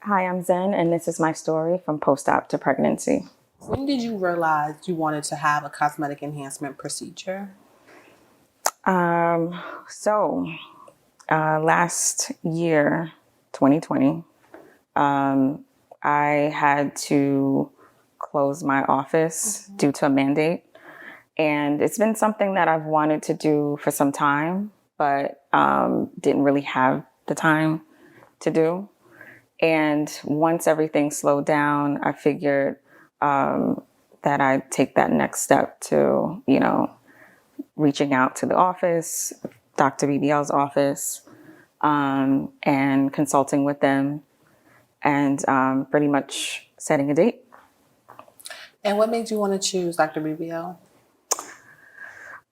Hi, I'm Zen, and this is my story from post-op to pregnancy. When did you realize you wanted to have a cosmetic enhancement procedure? Last year, 2020, I had to close my office due to a mandate. And it's been something that I've wanted to do for some time, but didn't really have the time to do. And once everything slowed down, I figured that I'd take that next step to, reaching out to the office, Dr. BBL's office, and consulting with them and pretty much setting a date. And what made you want to choose Dr. BBL?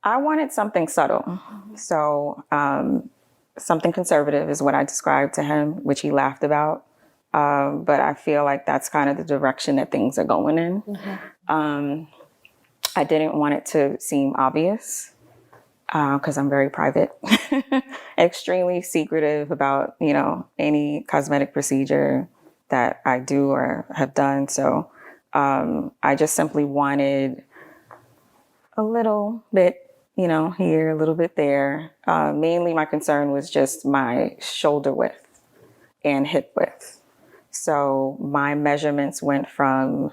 I wanted something subtle. So something conservative is what I described to him, which he laughed about. But I feel like that's kind of the direction that things are going in. I didn't want it to seem obvious because I'm very private, extremely secretive about, any cosmetic procedure that I do or have done. So I just simply wanted a little bit, here, a little bit there. Mainly my concern was just my shoulder width and hip width. So my measurements went from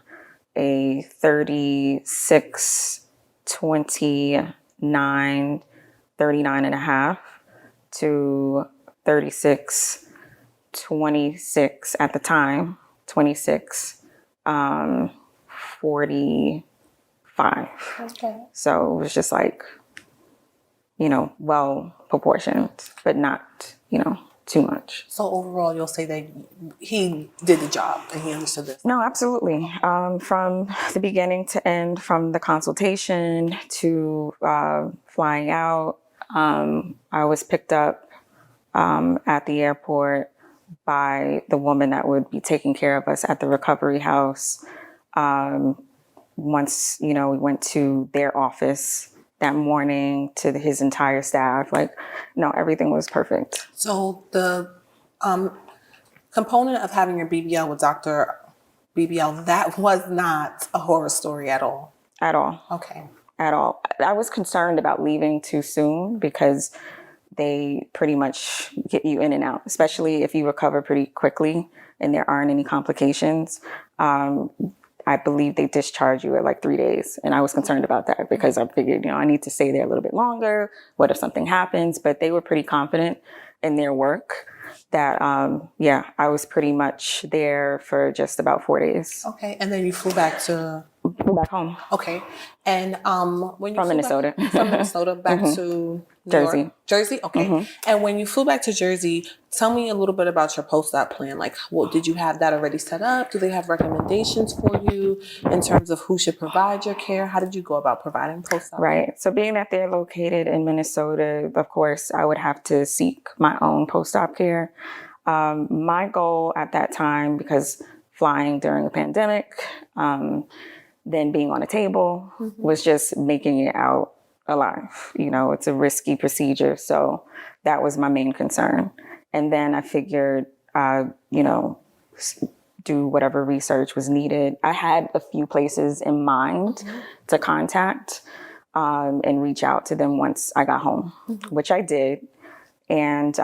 a 36, 29, 39 and a half to 36, 26 at the time, 26, 45. Okay. So it was just like, well proportioned, but not, too much. So overall, you'll say that he did the job and he understood this. No, absolutely. From the beginning to end, from the consultation to flying out, I was picked up at the airport by the woman that would be taking care of us at the recovery house. Once, we went to their office that morning to his entire staff, everything was perfect. So the component of having your BBL with Dr. BBL, that was not a horror story at all. At all. Okay. At all. I was concerned about leaving too soon because they pretty much get you in and out, especially if you recover pretty quickly and there aren't any complications. I believe they discharge you at 3 days. And I was concerned about that because I figured, I need to stay there a little bit longer. What if something happens? But they were pretty confident in their work that, I was pretty much there for just about 4 days. Okay. And then you flew back home. Okay. And when you From Minnesota. from Minnesota back to Jersey. Jersey? Okay. And when you flew back to Jersey, tell me a little bit about your post-op plan. Did you have that already set up? Do they have recommendations for you in terms of who should provide your care? How did you go about providing post-op? Right. So being that they're located in Minnesota, of course, I would have to seek my own post-op care. My goal at that time, because flying during a pandemic, then being on a table, was just making it out alive. It's a risky procedure. So that was my main concern. And then I figured, do whatever research was needed. I had a few places in mind to contact and reach out to them once I got home, which I did. And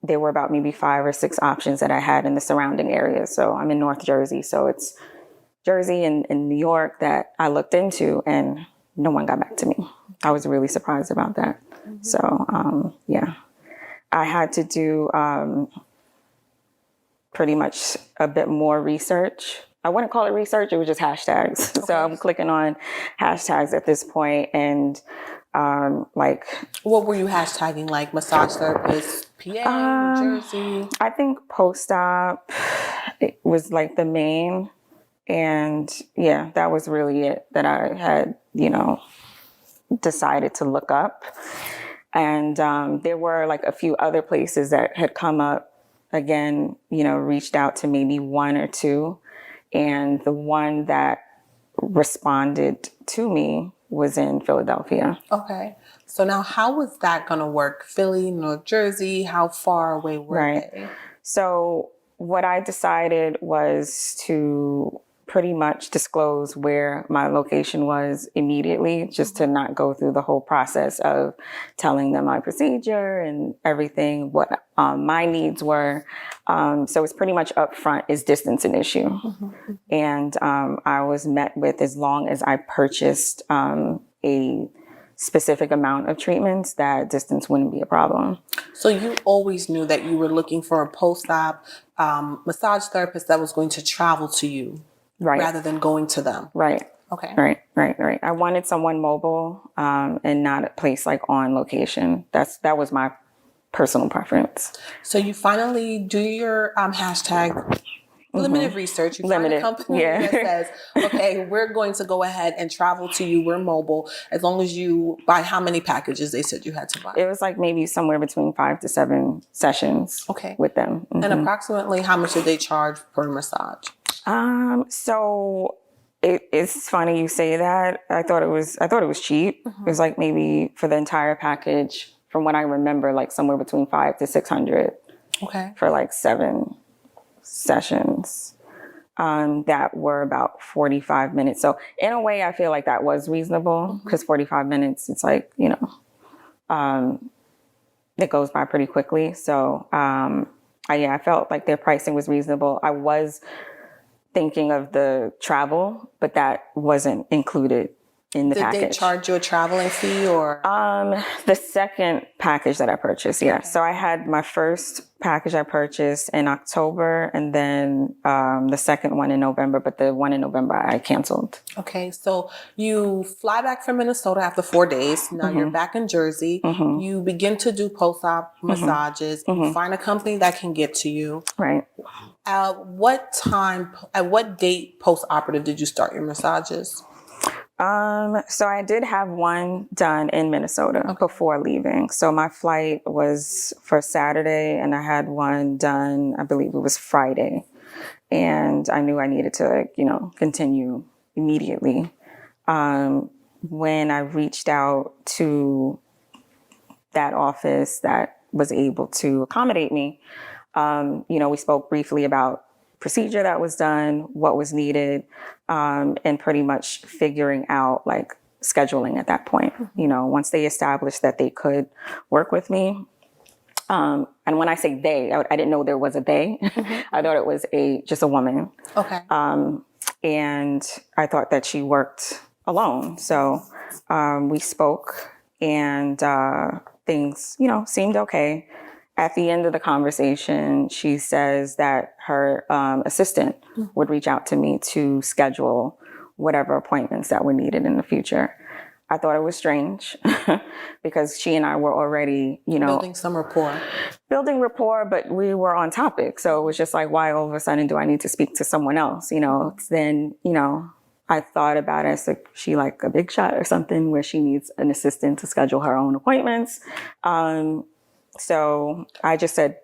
there were about maybe 5 or 6 options that I had in the surrounding area. So I'm in North Jersey. So it's Jersey and New York that I looked into, and no one got back to me. I was really surprised about that. So, I had to do pretty much a bit more research. I wouldn't call it research. It was just hashtags. Okay. So I'm clicking on hashtags at this point, and what were you hashtagging? Like massage therapist, PA, New Jersey? I think post-op was the main. And that was really it that I had, decided to look up. And there were a few other places that had come up, again, reached out to maybe 1 or 2. And the one that responded to me was in Philadelphia. Okay. So now how was that going to work? Philly, North Jersey, how far away were they? So what I decided was to pretty much disclose where my location was immediately, just to not go through the whole process of telling them my procedure and everything, what my needs were. So it's pretty much upfront, is distance an issue? And I was met with, as long as I purchased a specific amount of treatments, that distance wouldn't be a problem. So you always knew that you were looking for a post-op massage therapist that was going to travel to you, Right. rather than going to them. Right. Okay. Right. I wanted someone mobile and not a place like on location. That was my personal preference. So you finally do your hashtag limited research. You find a company that says, okay, we're going to go ahead and travel to you. We're mobile. As long as you buy how many packages they said you had to buy? It was like maybe somewhere between 5 to 7 sessions with them. And approximately how much did they charge per massage? So it's funny you say that. I thought it was cheap. It was like maybe for the entire package, from what I remember, like somewhere between $500 to $600. Okay. For like 7 sessions that were about 45 minutes. So in a way, I feel like that was reasonable, because 45 minutes, it's like, it goes by pretty quickly. So I felt like their pricing was reasonable. I was thinking of the travel, but that wasn't included in the package. Did they charge you a traveling fee, or? The second package that I purchased, yeah. Okay. So I had my first package I purchased in October, and then the second one in November, but the one in November I canceled. Okay, so you fly back from Minnesota after 4 days. Now you're back in Jersey. You begin to do post-op massages. You find a company that can get to you. Right. At what date post-operative did you start your massages? So I did have one done in Minnesota before leaving. So my flight was for Saturday, and I had one done, I believe it was Friday. And I knew I needed to, continue immediately. When I reached out to that office that was able to accommodate me, we spoke briefly about procedure that was done, what was needed, and pretty much figuring out like scheduling at that point. Once they established that they could work with me. And when I say they, I didn't know there was a they. I thought it was just a woman. Okay. And I thought that she worked alone. So we spoke, and things, seemed okay. At the end of the conversation, she says that her assistant would reach out to me to schedule whatever appointments that were needed in the future. I thought it was strange because she and I were already, building some rapport. But we were on topic. So it was just like, why all of a sudden do I need to speak to someone else? Then, I thought about it as like, she like a big shot or something where she needs an assistant to schedule her own appointments. So I just said,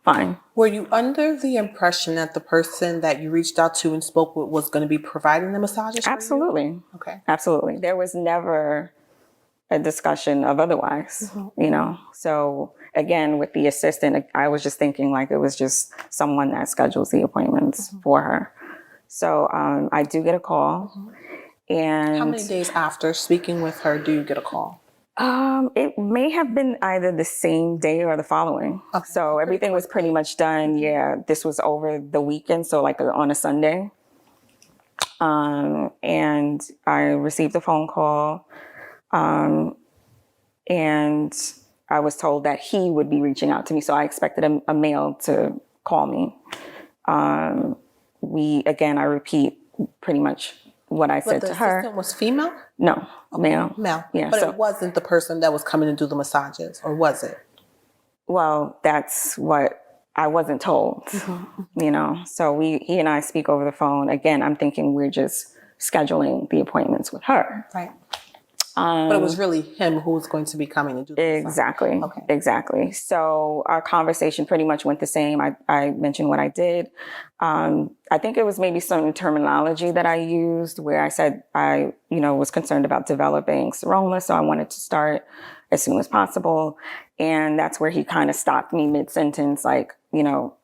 fine. Were you under the impression that the person that you reached out to and spoke with was going to be providing the massages? Absolutely. Okay. Absolutely. There was never a discussion of otherwise, So again, with the assistant, I was just thinking like it was just someone that schedules the appointments for her. So I do get a call. And how many days after speaking with her do you get a call? It may have been either the same day or the following. Okay. So everything was pretty much done. Yeah, this was over the weekend, so like on a Sunday. And I received a phone call, and I was told that he would be reaching out to me. So I expected a male to call me. I repeat pretty much what I said to her. The assistant was female? No, male. Male. Yeah. But it wasn't the person that was coming to do the massages, or was it? Well, that's what I wasn't told, So he and I speak over the phone. Again, I'm thinking we're just scheduling the appointments with her. Right. But it was really him who was going to be coming to do this. Exactly. Okay. Exactly. So our conversation pretty much went the same. I mentioned what I did. I think it was maybe some terminology that I used where I said I, was concerned about developing seroma, so I wanted to start as soon as possible. And that's where he kind of stopped me mid-sentence, like,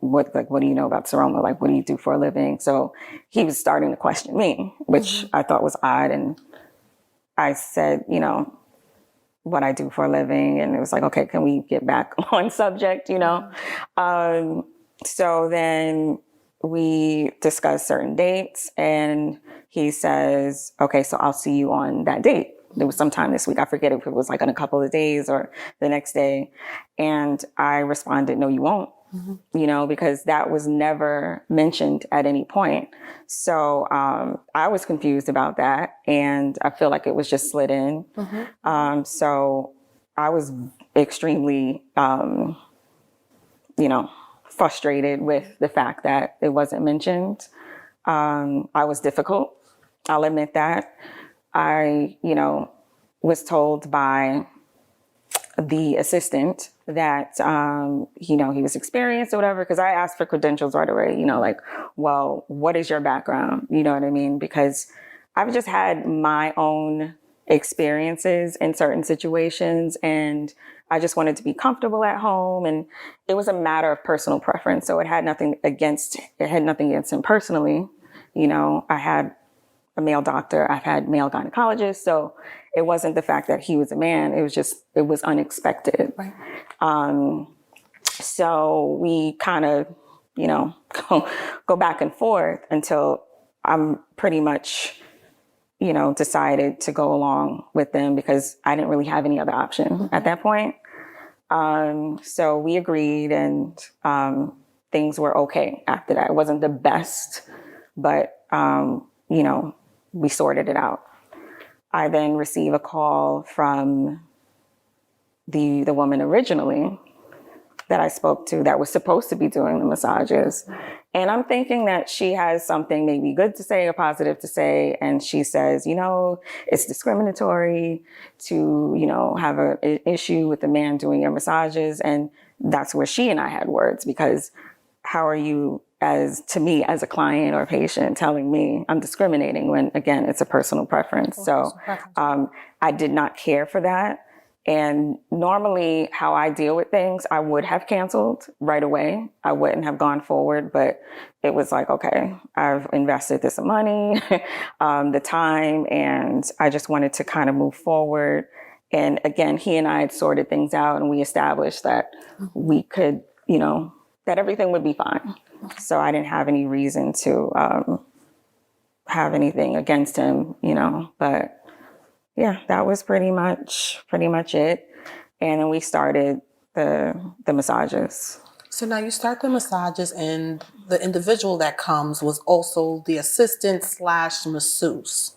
what do you know about Saroma? Like, what do you do for a living? So he was starting to question me, which I thought was odd. And I said, what I do for a living. And it was like, okay, can we get back on subject, So then we discussed certain dates, and he says, okay, so I'll see you on that date. There was sometime this week. I forget if it was like in a couple of days or the next day. And I responded, no, you won't, because that was never mentioned at any point. So I was confused about that. And I feel like it was just slid in. So I was extremely, frustrated with the fact that it wasn't mentioned. I was difficult. I'll admit that. I, was told by the assistant that, he was experienced or whatever, because I asked for credentials right away, like, well, what is your background? You know what I mean? Because I've just had my own experiences in certain situations, and I just wanted to be comfortable at home. And it was a matter of personal preference. So it had nothing against him personally. I had a male doctor, I've had male gynecologists. So it wasn't the fact that he was a man. It was unexpected. Right. So we kind of, go back and forth until I'm pretty much, decided to go along with them because I didn't really have any other option at that point. So we agreed, and things were okay after that. It wasn't the best, but, we sorted it out. I then receive a call from the woman originally that I spoke to that was supposed to be doing the massages. And I'm thinking that she has something maybe good to say or positive to say. And she says, it's discriminatory to, have an issue with the man doing your massages. And that's where she and I had words, because how are you to me as a client or patient telling me I'm discriminating when, again, it's a personal preference. So I did not care for that. And normally how I deal with things, I would have canceled right away. I wouldn't have gone forward, but it was like, okay, I've invested this money, the time, and I just wanted to kind of move forward. And again, he and I had sorted things out, and we established that we could, that everything would be fine. So I didn't have any reason to have anything against him, but yeah, that was pretty much it. And then we started the massages. So now you start the massages, and the individual that comes was also the assistant / masseuse.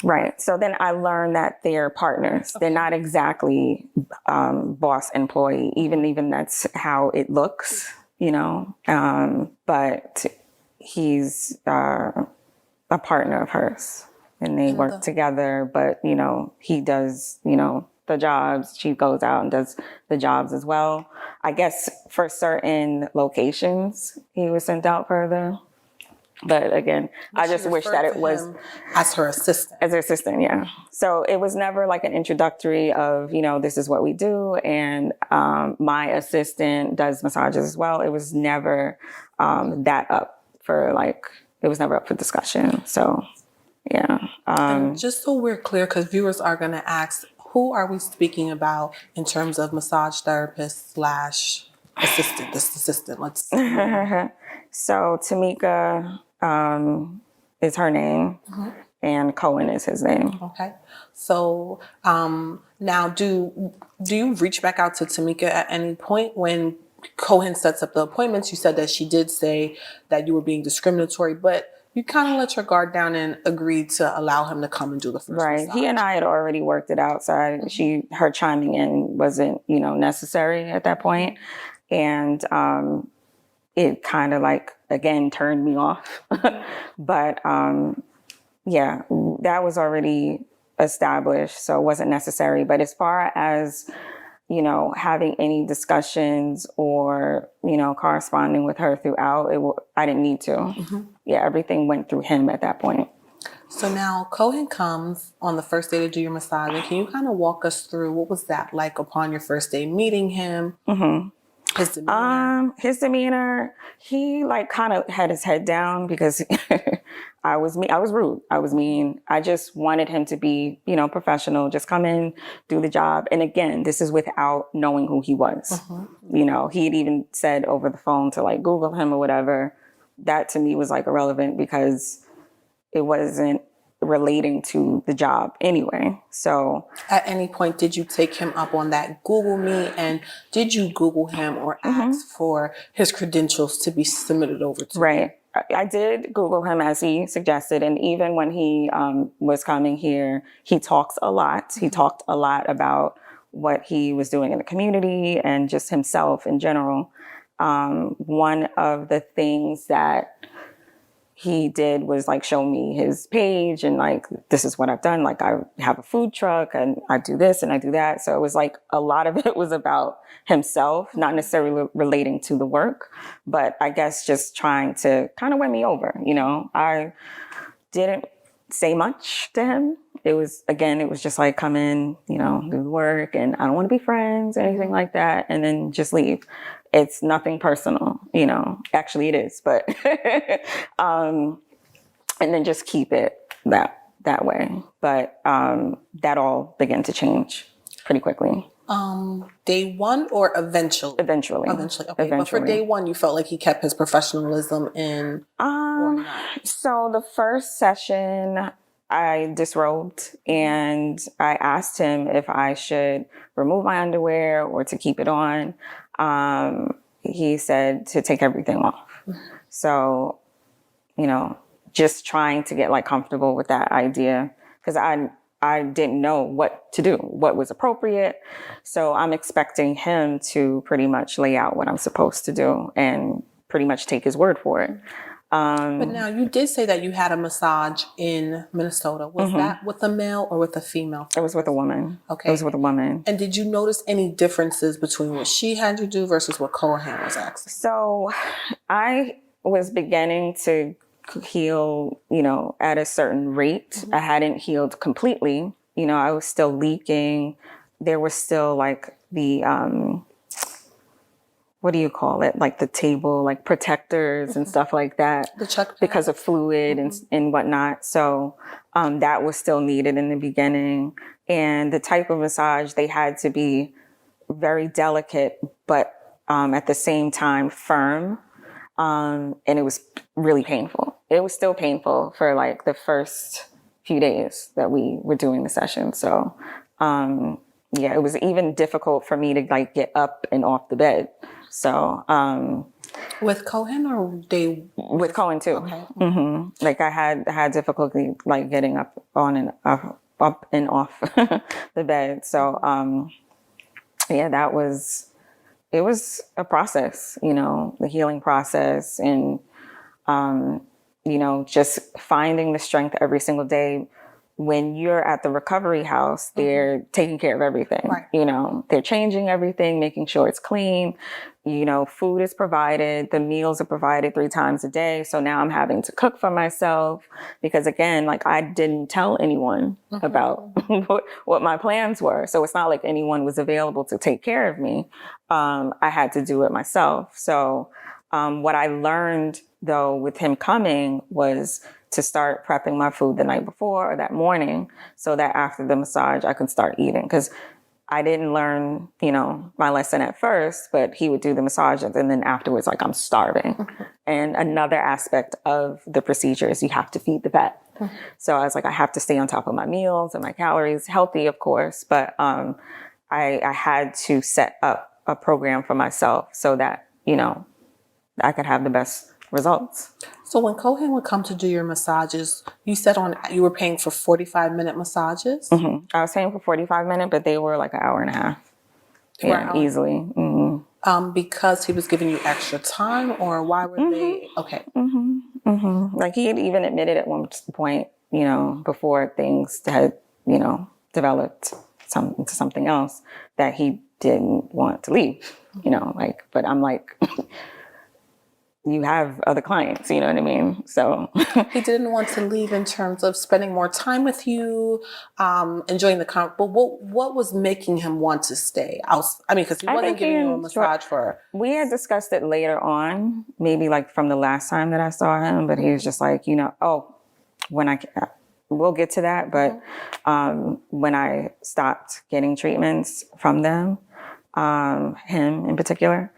Right. So then I learned that they're partners. Okay. They're not exactly boss employee, even that's how it looks, but he's a partner of hers, and they work together, but, he does, the jobs. She goes out and does the jobs as well. I guess for certain locations, he was sent out further. But again, I just wish that it was as her assistant. As her assistant, yeah. So it was never like an introductory of, this is what we do. And my assistant does massages as well. It was never it was never up for discussion. So, yeah. And just so we're clear, because viewers are going to ask, who are we speaking about in terms of massage therapist / assistant? This assistant, let's see. So Tamika is her name, and Cohen is his name. Okay. So now, do you reach back out to Tamika at any point when Cohen sets up the appointments? You said that she did say that you were being discriminatory, but you kind of let your guard down and agreed to allow him to come and do the first Right. massage. He and I had already worked it out, so her chiming in wasn't, necessary at that point. And it kind of again, turned me off. But yeah, that was already established, so it wasn't necessary. But as far as, having any discussions or, corresponding with her throughout, I didn't need to. Yeah, everything went through him at that point. So now Cohen comes on the first day to do your massage. And can you kind of walk us through what was that like upon your first day meeting him? His demeanor? His demeanor, he like kind of had his head down because I was rude. I was mean. I just wanted him to be, professional, just come in, do the job. And again, this is without knowing who he was. He had even said over the phone to like Google him or whatever. That to me was like irrelevant because it wasn't relating to the job anyway. So at any point, did you take him up on that Google me? And did you Google him or ask for his credentials to be submitted over to right. I did Google him as he suggested. And even when he was coming here, he talks a lot. He talked a lot about what he was doing in the community and just himself in general. One of the things that he did was like show me his page and like, this is what I've done. Like I have a food truck and I do this and I do that. So it was like a lot of it was about himself, not necessarily relating to the work, but I guess just trying to kind of win me over. I didn't say much to him. It was just like come in, do the work and I don't want to be friends or anything like that. And then just leave. It's nothing personal, actually it is, but, and then just keep it that way. But, that all began to change pretty quickly. Day one or eventually? Eventually. Okay. Eventually. But for day one, you felt like he kept his professionalism in or not? So the first session, I disrobed and I asked him if I should remove my underwear or to keep it on. He said to take everything off. So, just trying to get like comfortable with that idea because I didn't know what to do, what was appropriate. So I'm expecting him to pretty much lay out what I'm supposed to do and pretty much take his word for it. But now you did say that you had a massage in Minnesota. Was that with a male or with a female? It was with a woman. Okay. It was with a woman. And did you notice any differences between what she had you do versus what Cohen was asking? So I was beginning to heal, at a certain rate. I hadn't healed completely. I was still leaking. There was still like the, what do you call it? Like the table, like protectors and stuff like that. The chuck because of fluid and whatnot. So that was still needed in the beginning. And the type of massage, they had to be very delicate, but at the same time firm. And it was really painful. It was still painful for like the first few days that we were doing the session. So it was even difficult for me to like get up and off the bed. So, with Cohen or they? With Cohen too. Okay. Like I had difficulty like getting up and off the bed. So, it was a process, the healing process and, just finding the strength every single day. When you're at the recovery house, they're taking care of everything. Right. They're changing everything, making sure it's clean. Food is provided. The meals are provided 3 times a day. So now I'm having to cook for myself because again, like I didn't tell anyone about what my plans were. So it's not like anyone was available to take care of me. I had to do it myself. So what I learned though with him coming was to start prepping my food the night before or that morning so that after the massage I could start eating. Because I didn't learn, my lesson at first, but he would do the massage and then afterwards, like I'm starving. And another aspect of the procedure is you have to feed the pet. So I was like, I have to stay on top of my meals and my calories, healthy, of course. But I had to set up a program for myself so that, I could have the best results. So when Cohen would come to do your massages, you said you were paying for 45-minute massages? I was paying for 45-minute, but they were like an hour and a half. Easily. Because he was giving you extra time or why were they? Okay. Like he had even admitted at one point, before things had, developed into something else that he didn't want to leave, but I'm like, you have other clients, you know what I mean? So He didn't want to leave in terms of spending more time with you, enjoying the but what was making him want to stay? I mean, because he I wasn't think he giving you a enjoyed. massage for. We had discussed it later on, maybe like from the last time that I saw him, but he was just like, oh, when we'll get to that, but when I stopped getting treatments from them, him in particular,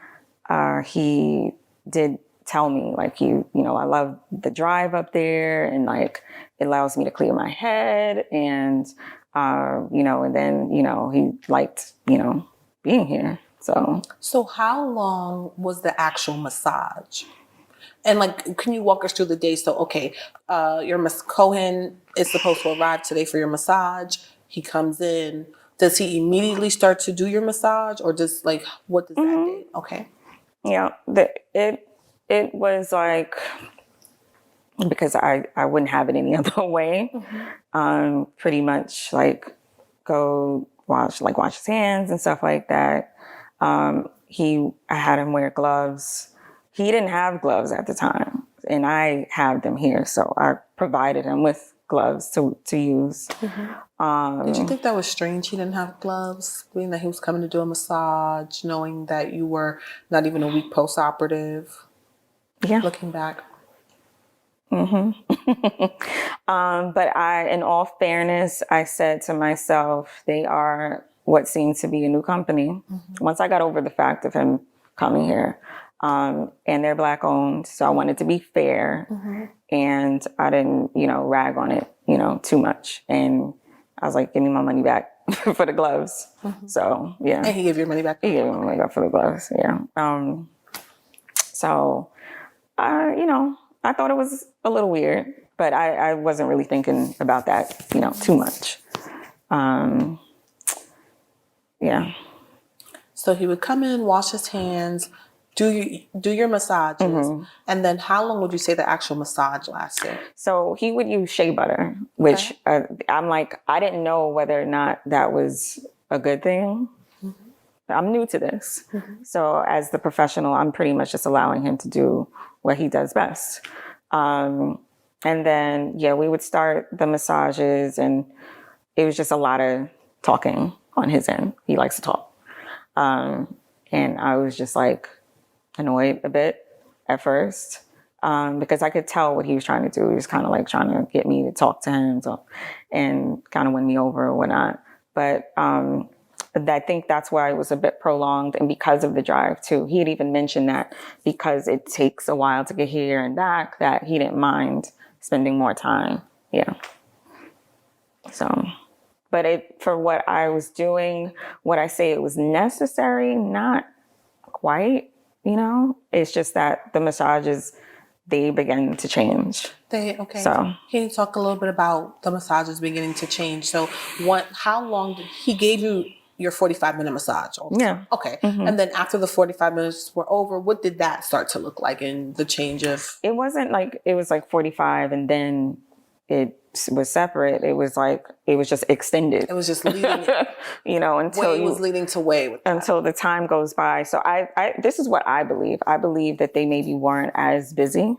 he did tell me like, I love the drive up there, and like it allows me to clear my head, and and then he liked being here. So how long was the actual massage? And like, can you walk us through the day? So, okay, your Cohen is supposed to arrive today for your massage. He comes in. Does he immediately start to do your massage, or just like what does that day? Okay. Yeah, it was like, because I wouldn't have it any other way. Pretty much like go wash his hands and stuff like that. I had him wear gloves. He didn't have gloves at the time, and I have them here, so I provided him with gloves to use. Did you think that was strange? He didn't have gloves, being that he was coming to do a massage, knowing that you were not even a week post-operative. Yeah. Looking back. But in all fairness, I said to myself, they are what seemed to be a new company. Once I got over the fact of him coming here, and they're Black owned, so I wanted to be fair, and I didn't, rag on it, too much. And I was like, give me my money back for the gloves. So yeah. And he gave your money back? He gave me my money back for the gloves. Yeah. So I thought it was a little weird, but I wasn't really thinking about that, too much. Yeah. So he would come in, wash his hands, do your massages, and then how long would you say the actual massage lasted? So he would use shea butter, which I'm like, I didn't know whether or not that was a good thing. I'm new to this. So as the professional, I'm pretty much just allowing him to do what he does best. And then, we would start the massages, and it was just a lot of talking on his end. He likes to talk. And I was just like annoyed a bit at first, because I could tell what he was trying to do. He was kind of like trying to get me to talk to him, and kind of win me over or whatnot. But I think that's why it was a bit prolonged, and because of the drive too. He had even mentioned that because it takes a while to get here and back, that he didn't mind spending more time. Yeah. So, but for what I was doing, would I say it was necessary? Not quite, It's just that the massages, they began to change. Okay. So Can you talk a little bit about the massages beginning to change? So how long did he gave you your 45-minute massage? Yeah. Okay. And then after the 45 minutes were over, what did that start to look like in the change of? It wasn't like it was like 45 and then it was separate. It was just extended. It was just leading, until way was leading to way with that. Until the time goes by. So this is what I believe. I believe that they maybe weren't as busy,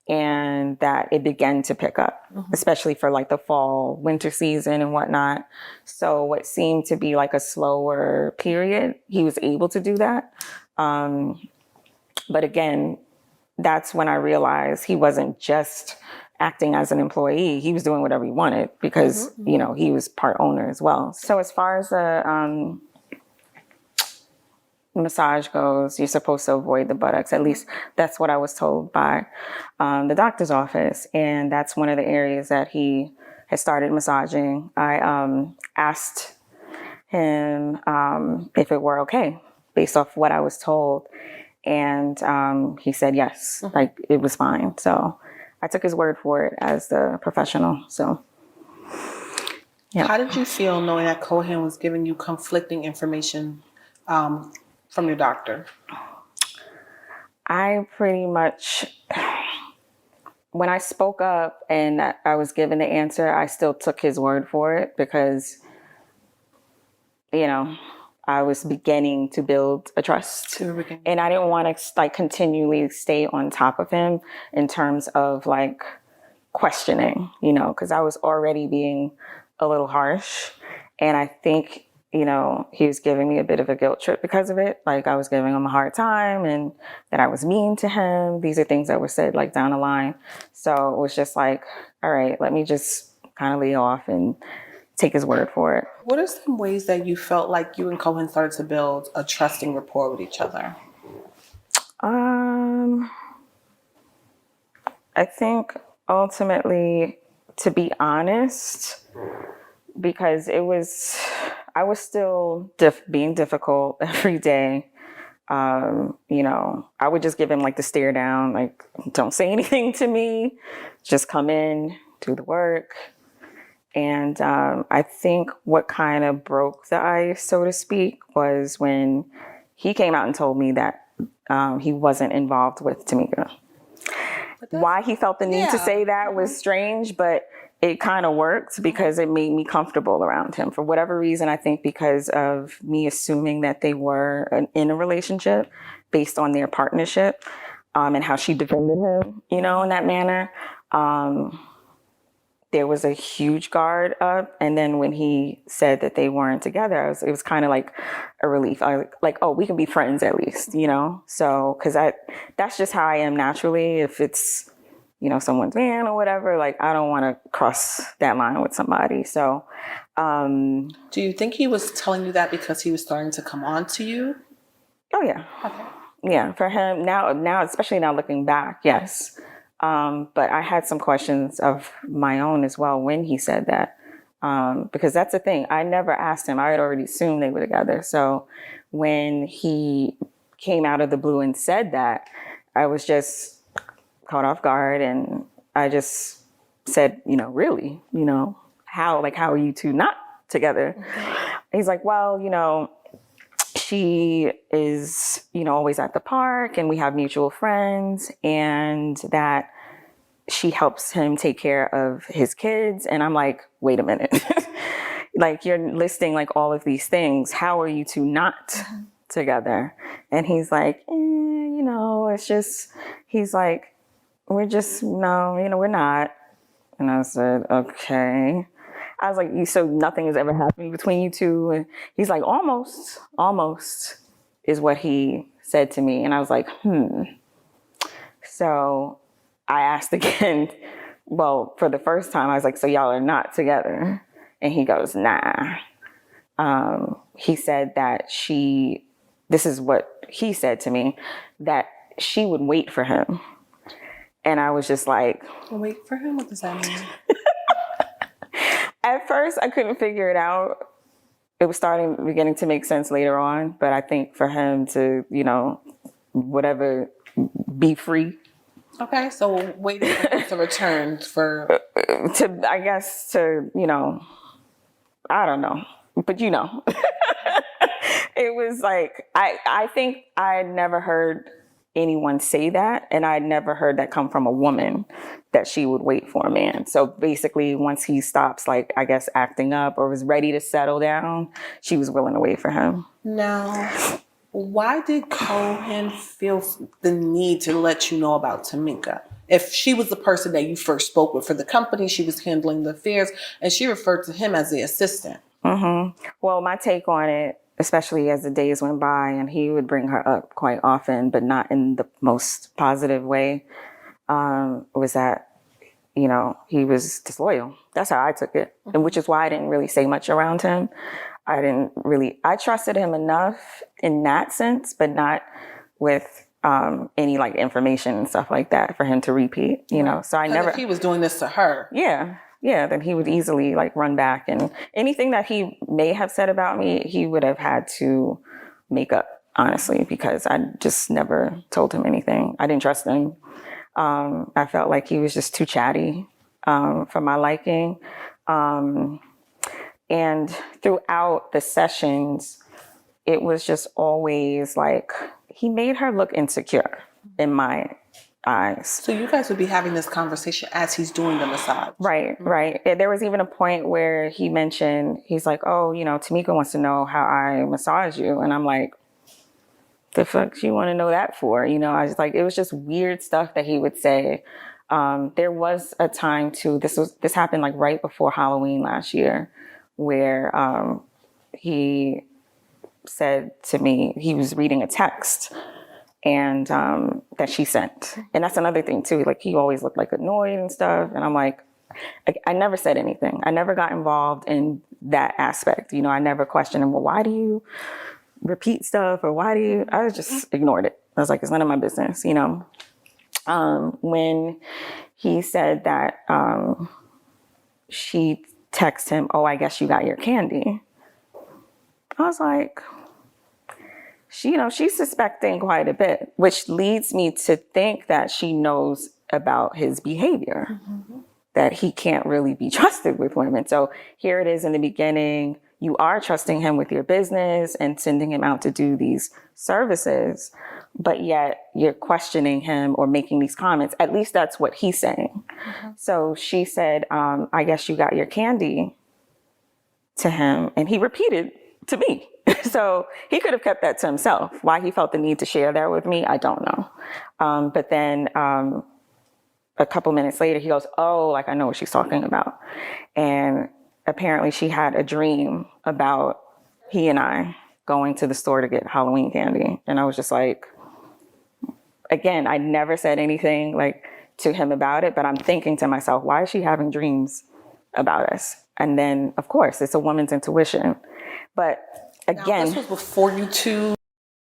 and that it began to pick up, especially for like the fall, winter season and whatnot. So what seemed to be like a slower period, he was able to do that. But again, that's when I realized he wasn't just acting as an employee. He was doing whatever he wanted because, he was part owner as well. So as far as the massage goes, you're supposed to avoid the buttocks. At least that's what I was told by the doctor's office. And that's one of the areas that he has started massaging. I asked him if it were okay based off what I was told. And he said yes, like it was fine. So I took his word for it as the professional. So, yeah. How did you feel knowing that Cohen was giving you conflicting information from your doctor? I pretty much, when I spoke up and I was given the answer, I still took his word for it because, I was beginning to build a trust. And I didn't want to like continually stay on top of him in terms of like questioning, you know, because I was already being a little harsh. And I think, you know, he was giving me a bit of a guilt trip because of it. Like I was giving him a hard time and that I was mean to him. These are things that were said like down the line. So it was just like, all right, let me just kind of lay off and take his word for it. What are some ways that you felt like you and Cohen started to build a trusting rapport with each other? I think ultimately, to be honest, because I was still being difficult every day. You know, I would just give him like the stare down, like, don't say anything to me, just come in, do the work. And I think what kind of broke the ice, so to speak, was when he came out and told me that he wasn't involved with Tamika. Why he felt the need to say that was strange, but it kind of worked because it made me comfortable around him. For whatever reason, I think because of me assuming that they were in a relationship based on their partnership and how she defended him, you know, in that manner. There was a huge guard up. And then when he said that they weren't together, it was kind of like a relief. Like, oh, we can be friends at least, you know? So, because that's just how I am naturally. If it's, you know, someone's man or whatever, like, I don't want to cross that line with somebody. So, do you think he was telling you that because he was starting to come on to you? Oh, yeah. Okay. Yeah, for him now, especially now looking back, yes. But I had some questions of my own as well when he said that, because that's the thing. I never asked him. I had already assumed they were together. So when he came out of the blue and said that, I was just caught off guard. And I just said, you know, really, you know, how are you two not together? Mm-hmm. He's like, well, you know, she is, you know, always at the park and we have mutual friends and that she helps him take care of his kids. And I'm like, wait a minute. Like you're listing like all of these things. How are you two not together? And he's like, you know, it's just, he's like, no, you know, we're not. And I said, okay. I was like, so nothing has ever happened between you two? And he's like, almost is what he said to me. And I was like, So I asked again, well, for the first time, I was like, so y'all are not together? And he goes, nah. He said that this is what he said to me, that she would wait for him. And I was just like, wait for him? What does that mean? At first, I couldn't figure it out. It was beginning to make sense later on. But I think for him to, you know, whatever, be free. Okay, so waiting for him to return for... I guess, you know, I don't know. But, you know, it was like, I think I had never heard anyone say that. And I'd never heard that come from a woman, that she would wait for a man. So basically, once he stops, like, I guess, acting up or was ready to settle down, she was willing to wait for him. Now, why did Cohen feel the need to let you know about Tamika? If she was the person that you first spoke with for the company, she was handling the affairs, and she referred to him as the assistant. Mm-hmm. Well, my take on it, especially as the days went by, and he would bring her up quite often, but not in the most positive way, was that, you know, he was disloyal. That's how I took it. Mm-hmm. And which is why I didn't really say much around him. I trusted him enough in that sense, but not with any like information and stuff like that for him to repeat, you know. So I never... If he was doing this to her. Yeah, then he would easily like run back, and anything that he may have said about me, he would have had to make up, honestly, because I just never told him anything. I didn't trust him. I felt like he was just too chatty for my liking. And throughout the sessions, it was just always like, he made her look insecure, in my eyes. So you guys would be having this conversation as he's doing the massage. Right, right. And there was even a point where he mentioned, he's like, oh, Tamika wants to know how I massage you. And I'm like, the fuck you want to know that for? I was like, it was just weird stuff that he would say. There was a time too, this happened like right before Halloween last year, where he said to me, he was reading a text and that she sent. And that's another thing too. Like he always looked like annoyed and stuff. And I'm like, I never said anything. I never got involved in that aspect. I never questioned him. Well, why do you repeat stuff? Or why do you, I just ignored it. I was like, it's none of my business, When he said that she texted him, oh, I guess you got your candy. I was like, she's suspecting quite a bit, which leads me to think that she knows about his behavior, that he can't really be trusted with women. So here it is in the beginning. You are trusting him with your business and sending him out to do these services, but yet you're questioning him or making these comments. At least that's what he's saying. So she said, I guess you got your candy to him. And he repeated to me. So he could have kept that to himself. Why he felt the need to share that with me, I don't know. But then a couple minutes later, he goes, oh, like I know what she's talking about. And apparently she had a dream about he and I going to the store to get Halloween candy. And I was just like, again, I never said anything like to him about it, but I'm thinking to myself, why is she having dreams about us? And then, of course, it's a woman's intuition. But again, now, this was before you two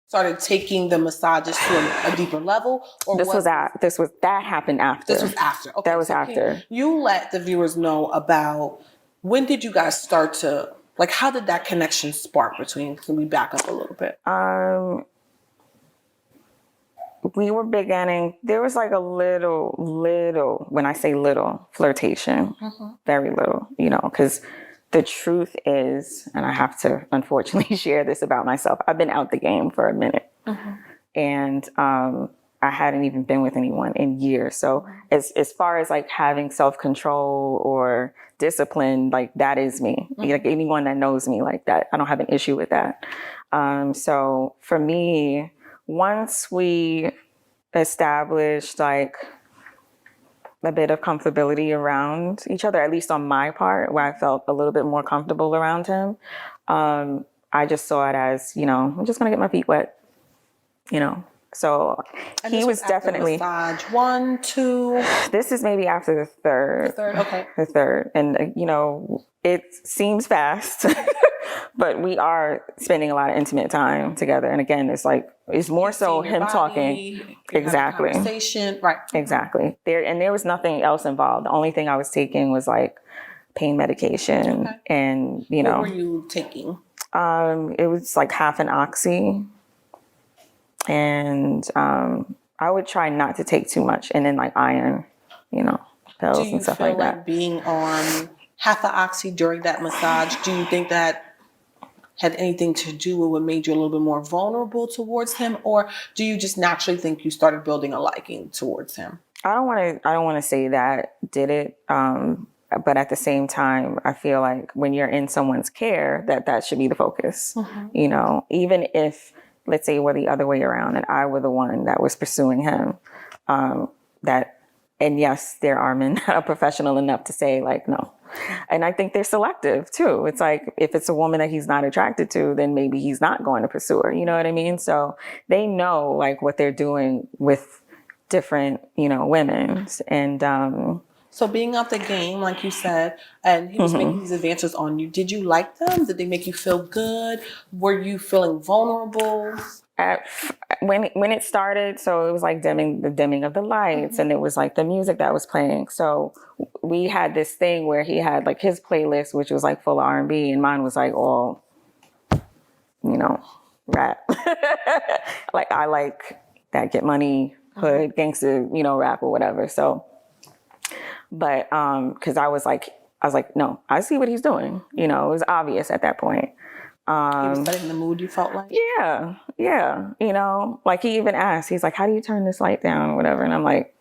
started taking the massages to a deeper level, or that happened after. This was after. Okay, that was after. You let the viewers know about when did you guys start to how did that connection spark between? Can we back up a little bit? We were beginning. There was like a little. When I say little, flirtation, very little. Because the truth is, and I have to unfortunately share this about myself, I've been out the game for a minute. And I hadn't even been with anyone in years. So as far as like having self-control or discipline, like that is me. Like anyone that knows me like that, I don't have an issue with that. So for me, once we established like a bit of comfortability around each other, at least on my part, where I felt a little bit more comfortable around him. I just saw it as, I'm just going to get my feet wet, So and he was definitely massage 1, 2. This is maybe after the third. The third, okay. The third, and it seems fast, but we are spending a lot of intimate time together. And again, it's more so him talking. Exactly. Conversation, right? Exactly. There was nothing else involved. The only thing I was taking was like pain medication, and What were you taking? It was like half an oxy. And I would try not to take too much, and then like iron, pills and stuff like that. Do you feel like being on half the oxy during that massage, do you think that had anything to do with what made you a little bit more vulnerable towards him, or do you just naturally think you started building a liking towards him? I don't want to say that did it, but at the same time, I feel like when you're in someone's care, that should be the focus. Even if, let's say, we're the other way around and I were the one that was pursuing him, and yes, there are men that are professional enough to say like, no. And I think they're selective too. It's like, if it's a woman that he's not attracted to, then maybe he's not going to pursue her. You know what I mean? So they know like what they're doing with different, women. And, so being out the game, like you said, and he was making these advances on you, did you like them? Did they make you feel good? Were you feeling vulnerable? When it started, so it was like the dimming of the lights, and it was like the music that was playing. So we had this thing where he had like his playlist, which was like full of R&B, and mine was like all, rap. Like I like that Get Money, hood, gangster, rap or whatever. So, but because I was like, no, I see what he's doing. It was obvious at that point. He was setting the mood, you felt like? Yeah. Like he even asked, he's like, how do you turn this light down or whatever? And I'm like,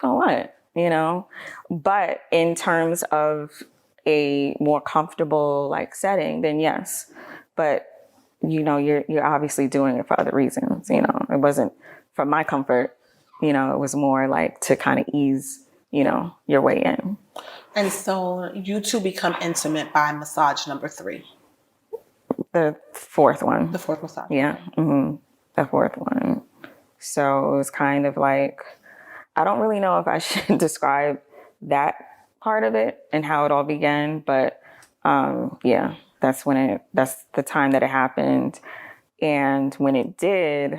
oh, what? But in terms of a more comfortable like setting, then yes. But you're obviously doing it for other reasons. It wasn't for my comfort. It was more like to kind of ease, your way in. And so you two become intimate by massage number 3. The fourth one. The fourth massage. Yeah. Mm-hmm. The fourth one. So it was kind of like, I don't really know if I should describe that part of it and how it all began, but yeah, that's the time that it happened. And when it did,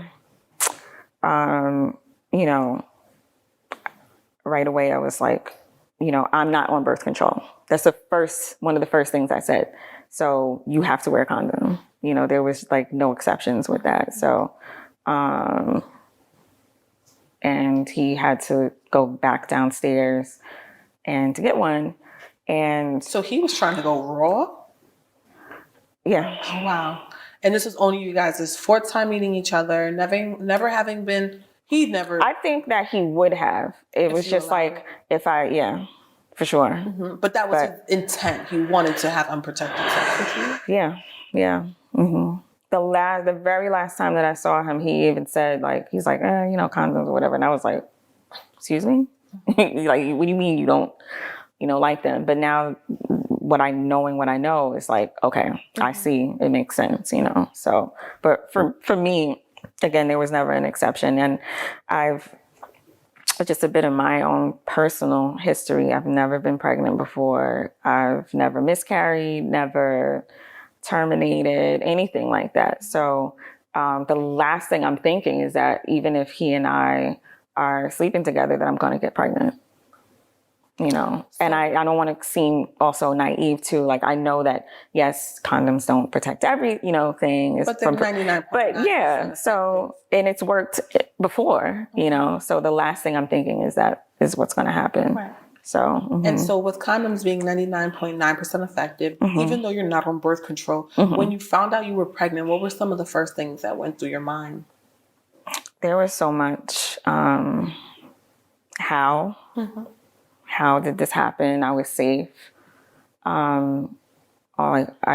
right away I was like, I'm not on birth control. That's one of the first things I said. So you have to wear a condom. There was like no exceptions with that. So, and he had to go back downstairs and to get one. And so he was trying to go raw? Yeah. Oh, wow. And this was only you guys' fourth time meeting each other, never having been, I think that he would have. It was just like, for sure. Mm-hmm. But that was his intent. He wanted to have unprotected sex with you? Yeah. Yeah. Mm-hmm. The very last time that I saw him, he even said he's like, condoms or whatever. And I was like, excuse me? Like, what do you mean you don't, like them? But now what I know is like, okay, mm-hmm. I see, it makes sense, So, but for me, again, there was never an exception. And I've just a bit of my own personal history. I've never been pregnant before. I've never miscarried, never terminated, anything like that. So the last thing I'm thinking is that even if he and I are sleeping together, that I'm going to get pregnant. And I don't want to seem also naive too. Like, I know that, yes, condoms don't protect every, thing. But they're 99.9%. But yeah, so, and it's worked before, so the last thing I'm thinking is what's going to happen. Right. So, mm-hmm. And so with condoms being 99.9% effective, mm-hmm. even though you're not on birth control, mm-hmm. when you found out you were pregnant, what were some of the first things that went through your mind? There was so much, how? Mm-hmm. How did this happen? I was safe. I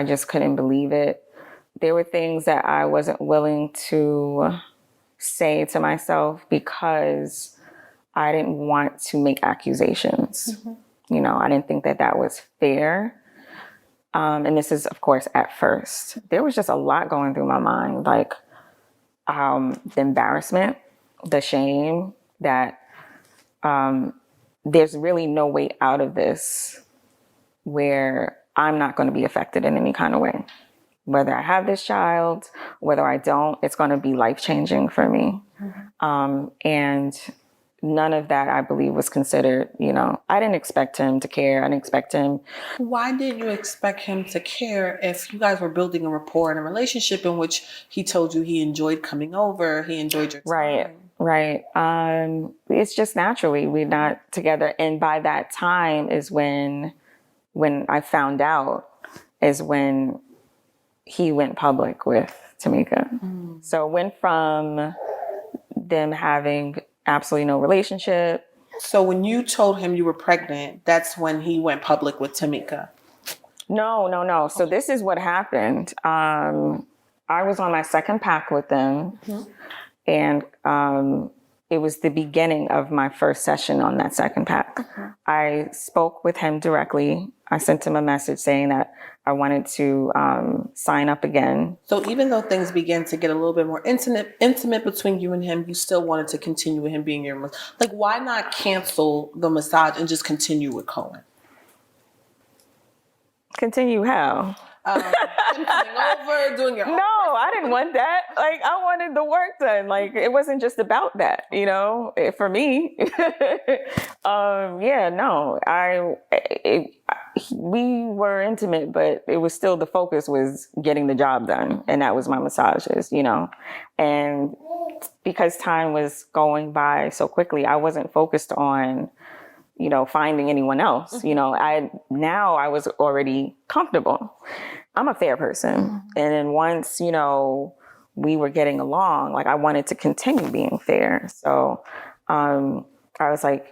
just couldn't believe it. There were things that I wasn't willing to say to myself because I didn't want to make accusations. Mm-hmm. I didn't think that was fair. And this is, of course, at first. There was just a lot going through my mind, like the embarrassment, the shame that there's really no way out of this where I'm not going to be affected in any kind of way. Whether I have this child, whether I don't, it's going to be life-changing for me. Mm-hmm. And none of that, I believe, was considered, I didn't expect him to care. I didn't expect him. Why didn't you expect him to care if you guys were building a rapport and a relationship in which he told you he enjoyed coming over, he enjoyed your time? Right. It's just naturally we're not together. And by that time is when I found out is when he went public with Tamika. Mm. So it went from them having absolutely no relationship. So when you told him you were pregnant, that's when he went public with Tamika? No. So this is what happened. I was on my second pack with them. Mm-hmm. And it was the beginning of my first session on that second pack. Mm-hmm. I spoke with him directly. I sent him a message saying that I wanted to sign up again. So even though things began to get a little bit more intimate between you and him, you still wanted to continue with him being your massage. Like, why not cancel the massage and just continue with Cohen? Continue how? Him coming over, doing your own. No, I didn't want that. Like, I wanted the work done. Like, it wasn't just about that, for me. We were intimate, but it was still, the focus was getting the job done. And that was my massages, and because time was going by so quickly, I wasn't focused on, finding anyone else. Mm-hmm. I was already comfortable. I'm a fair person. Mm-hmm. And then once, we were getting along, like, I wanted to continue being fair. So I was like,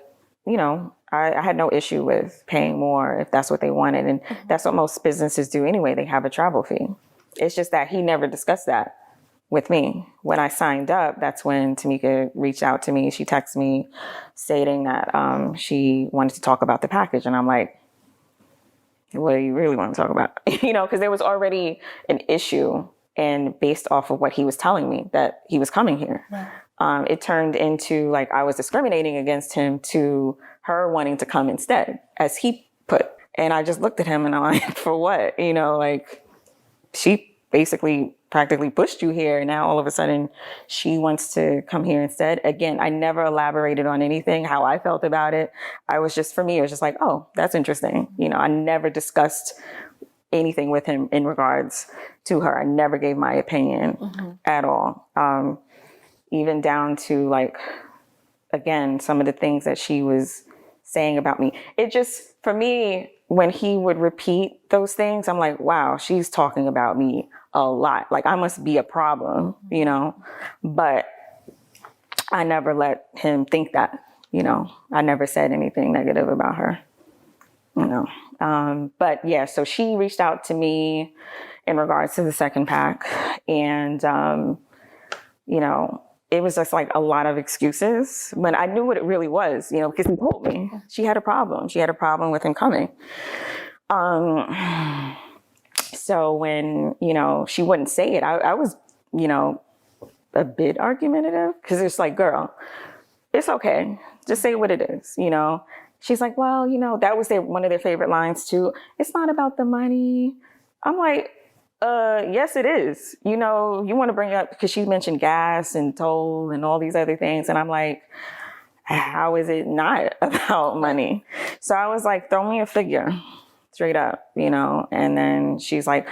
I had no issue with paying more if that's what they wanted. And that's what most businesses do anyway. They have a travel fee. It's just that he never discussed that with me. When I signed up, that's when Tamika reached out to me. She texted me stating that she wanted to talk about the package. And I'm like, what do you really want to talk about? Because there was already an issue, and based off of what he was telling me that he was coming here. Right. It turned into like I was discriminating against him to her wanting to come instead, as he put. And I just looked at him and I'm like, for what? Like she basically practically pushed you here. And now all of a sudden she wants to come here instead. Again, I never elaborated on anything, how I felt about it. For me, it was just like, oh, that's interesting. I never discussed anything with him in regards to her. I never gave my opinion at all. Even down to like, again, some of the things that she was saying about me. It just, for me, when he would repeat those things, I'm like, wow, she's talking about me a lot. Like I must be a problem, but I never let him think that, I never said anything negative about her, But yeah, so she reached out to me in regards to the second pack, and, it was just like a lot of excuses when I knew what it really was, because he told me she had a problem. She had a problem with him coming. So when, she wouldn't say it, I was, a bit argumentative, because it's like, girl, it's okay. Just say what it is, She's like, well, that was one of their favorite lines too. It's not about the money. I'm like, yes, it is. You want to bring up, because she mentioned gas and toll and all these other things. And I'm like, how is it not about money? So I was like, throw me a figure straight up, and then she's like,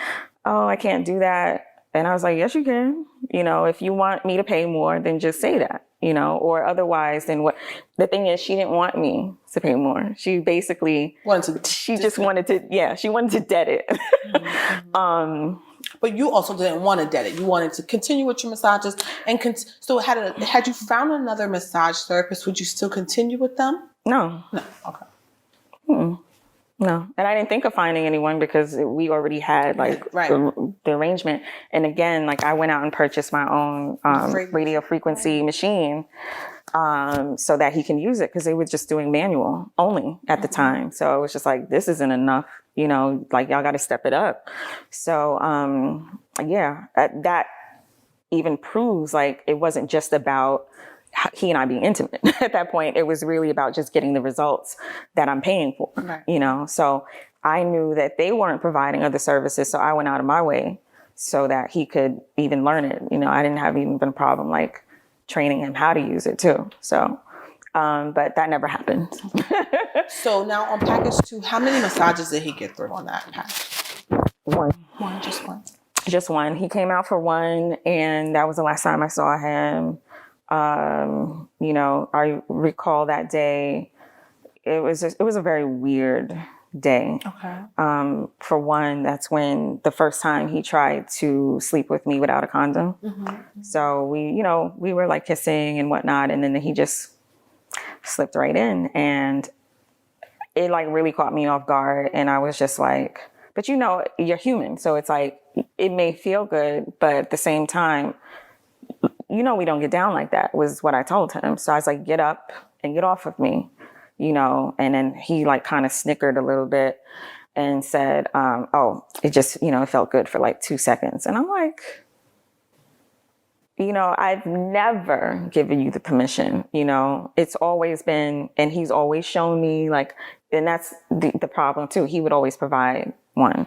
oh, I can't do that. And I was like, yes, you can. If you want me to pay more, then just say that, or otherwise, then what? The thing is, she didn't want me to pay more. She basically just wanted to debt it. But you also didn't want to debt it. You wanted to continue with your massages, and so had you found another massage therapist, would you still continue with them? No. Okay. No, and I didn't think of finding anyone because we already had the arrangement. And again, like I went out and purchased my own radio frequency machine so that he can use it, because they were just doing manual only at the time. So it was just like, this isn't enough, like y'all got to step it up. So that even proves like it wasn't just about he and I being intimate. At that point, it was really about just getting the results that I'm paying for, right. So I knew that they weren't providing other services. So I went out of my way so that he could even learn it. I didn't have even been a problem like training him how to use it too. So, but that never happened. So now on package 2, how many massages did he get through on that package? Just one. He came out for one, and that was the last time I saw him. I recall that day. It was a very weird day. Okay. For one, that's when the first time he tried to sleep with me without a condom. Mm-hmm. So we were like kissing and whatnot, and then he just slipped right in, and it like really caught me off guard. And I was just like, but you're human, so it's like it may feel good, but at the same time, we don't get down like that, was what I told him. So I was like, get up and get off of me, and then he like kind of snickered a little bit and said, oh, it just, it felt good for like 2 seconds. And I'm like, I've never given you the permission, it's always been, and he's always shown me like, and that's the problem too. He would always provide one,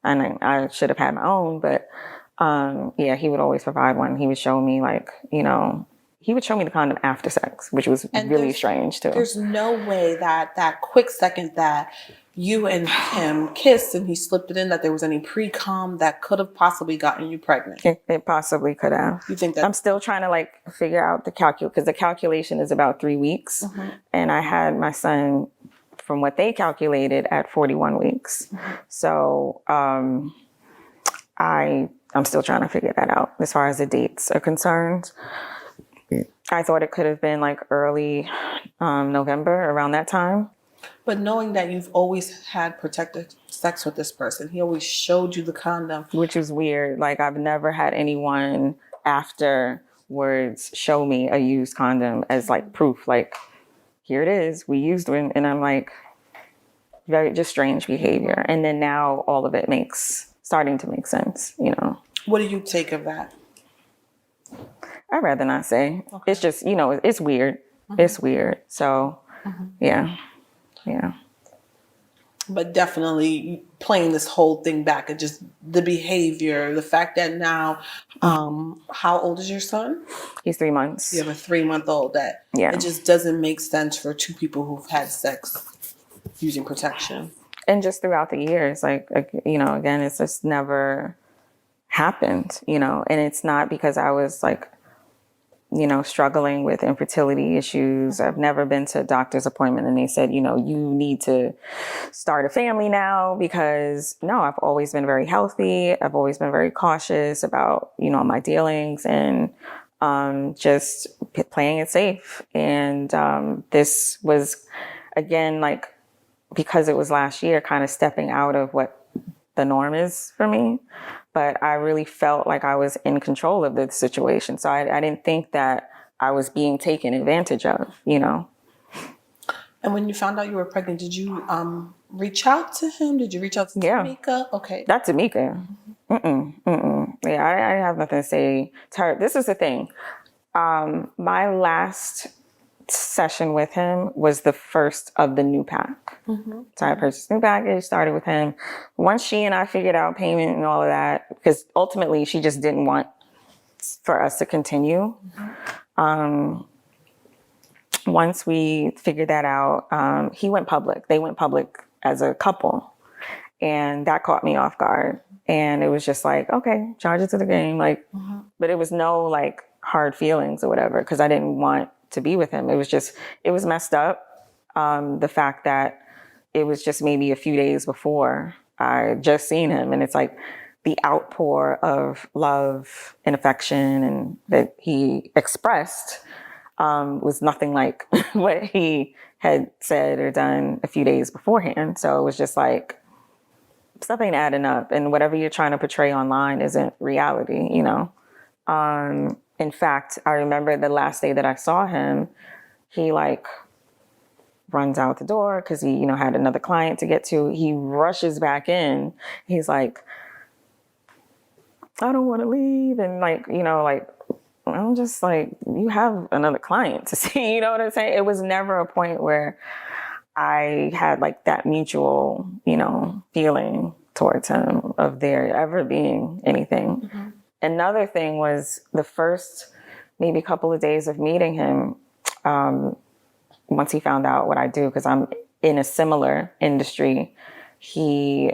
and I should have had my own, but he would always provide one. He would show me like, he would show me the condom after sex, which was really strange too. There's no way that quick second that you and him kissed and he slipped it in, that there was any pre-com that could have possibly gotten you pregnant. It possibly could have. You think that? I'm still trying to like figure out the because the calculation is about 3 weeks. Mm-hmm. And I had my son, from what they calculated, at 41 weeks. Mm-hmm. So I'm still trying to figure that out as far as the dates are concerned. I thought it could have been like early November, around that time. But knowing that you've always had protected sex with this person, he always showed you the condom. Which is weird. Like, I've never had anyone afterwards show me a used condom as like proof. Like, here it is. We used one. And I'm like, very just strange behavior. And then now all of it starting to make sense, you know. What do you take of that? I'd rather not say. Okay. It's just, you know, it's weird. It's weird. So, yeah. Yeah. But definitely playing this whole thing back and just the behavior, the fact that now, how old is your son? He's 3 months. You have a 3-month-old that it just doesn't make sense for two people who've had sex using protection. And just throughout the years, like, you know, again, it's just never happened, you know, and it's not because I was like, you know, struggling with infertility issues. I've never been to a doctor's appointment and they said, you know, you need to start a family now, because no, I've always been very healthy. I've always been very cautious about, you know, my dealings and just playing it safe. And this was, again, like, because it was last year, kind of stepping out of what the norm is for me. But I really felt like I was in control of the situation. So I didn't think that I was being taken advantage of, you know. And when you found out you were pregnant, did you reach out to him? Did you reach out to Tamika? Okay. Not Tamika. Yeah, I have nothing to say to her. This is the thing. My last session with him was the first of the new pack. So I purchased a new package, started with him. Once she and I figured out payment and all of that, because ultimately she just didn't want for us to continue. Once we figured that out, he went public. They went public as a couple. And that caught me off guard. And it was just like, okay, charge it to the game. Like, but it was no like hard feelings or whatever, because I didn't want to be with him. It was just, it was messed up. The fact that it was just maybe a few days before I just seen him. And it's like the outpour of love and affection and that he expressed was nothing like what he had said or done a few days beforehand. So it was just like, stuff ain't adding up. And whatever you're trying to portray online isn't reality, you know? In fact, I remember the last day that I saw him, he like runs out the door because he, you know, had another client to get to. He rushes back in. He's like, I don't want to leave. And like, you know, like, I'm just like, you have another client to see, you know what I'm saying? It was never a point where I had like that mutual, you know, feeling towards him of there ever being anything. Another thing was the first maybe couple of days of meeting him, once he found out what I do, because I'm in a similar industry, he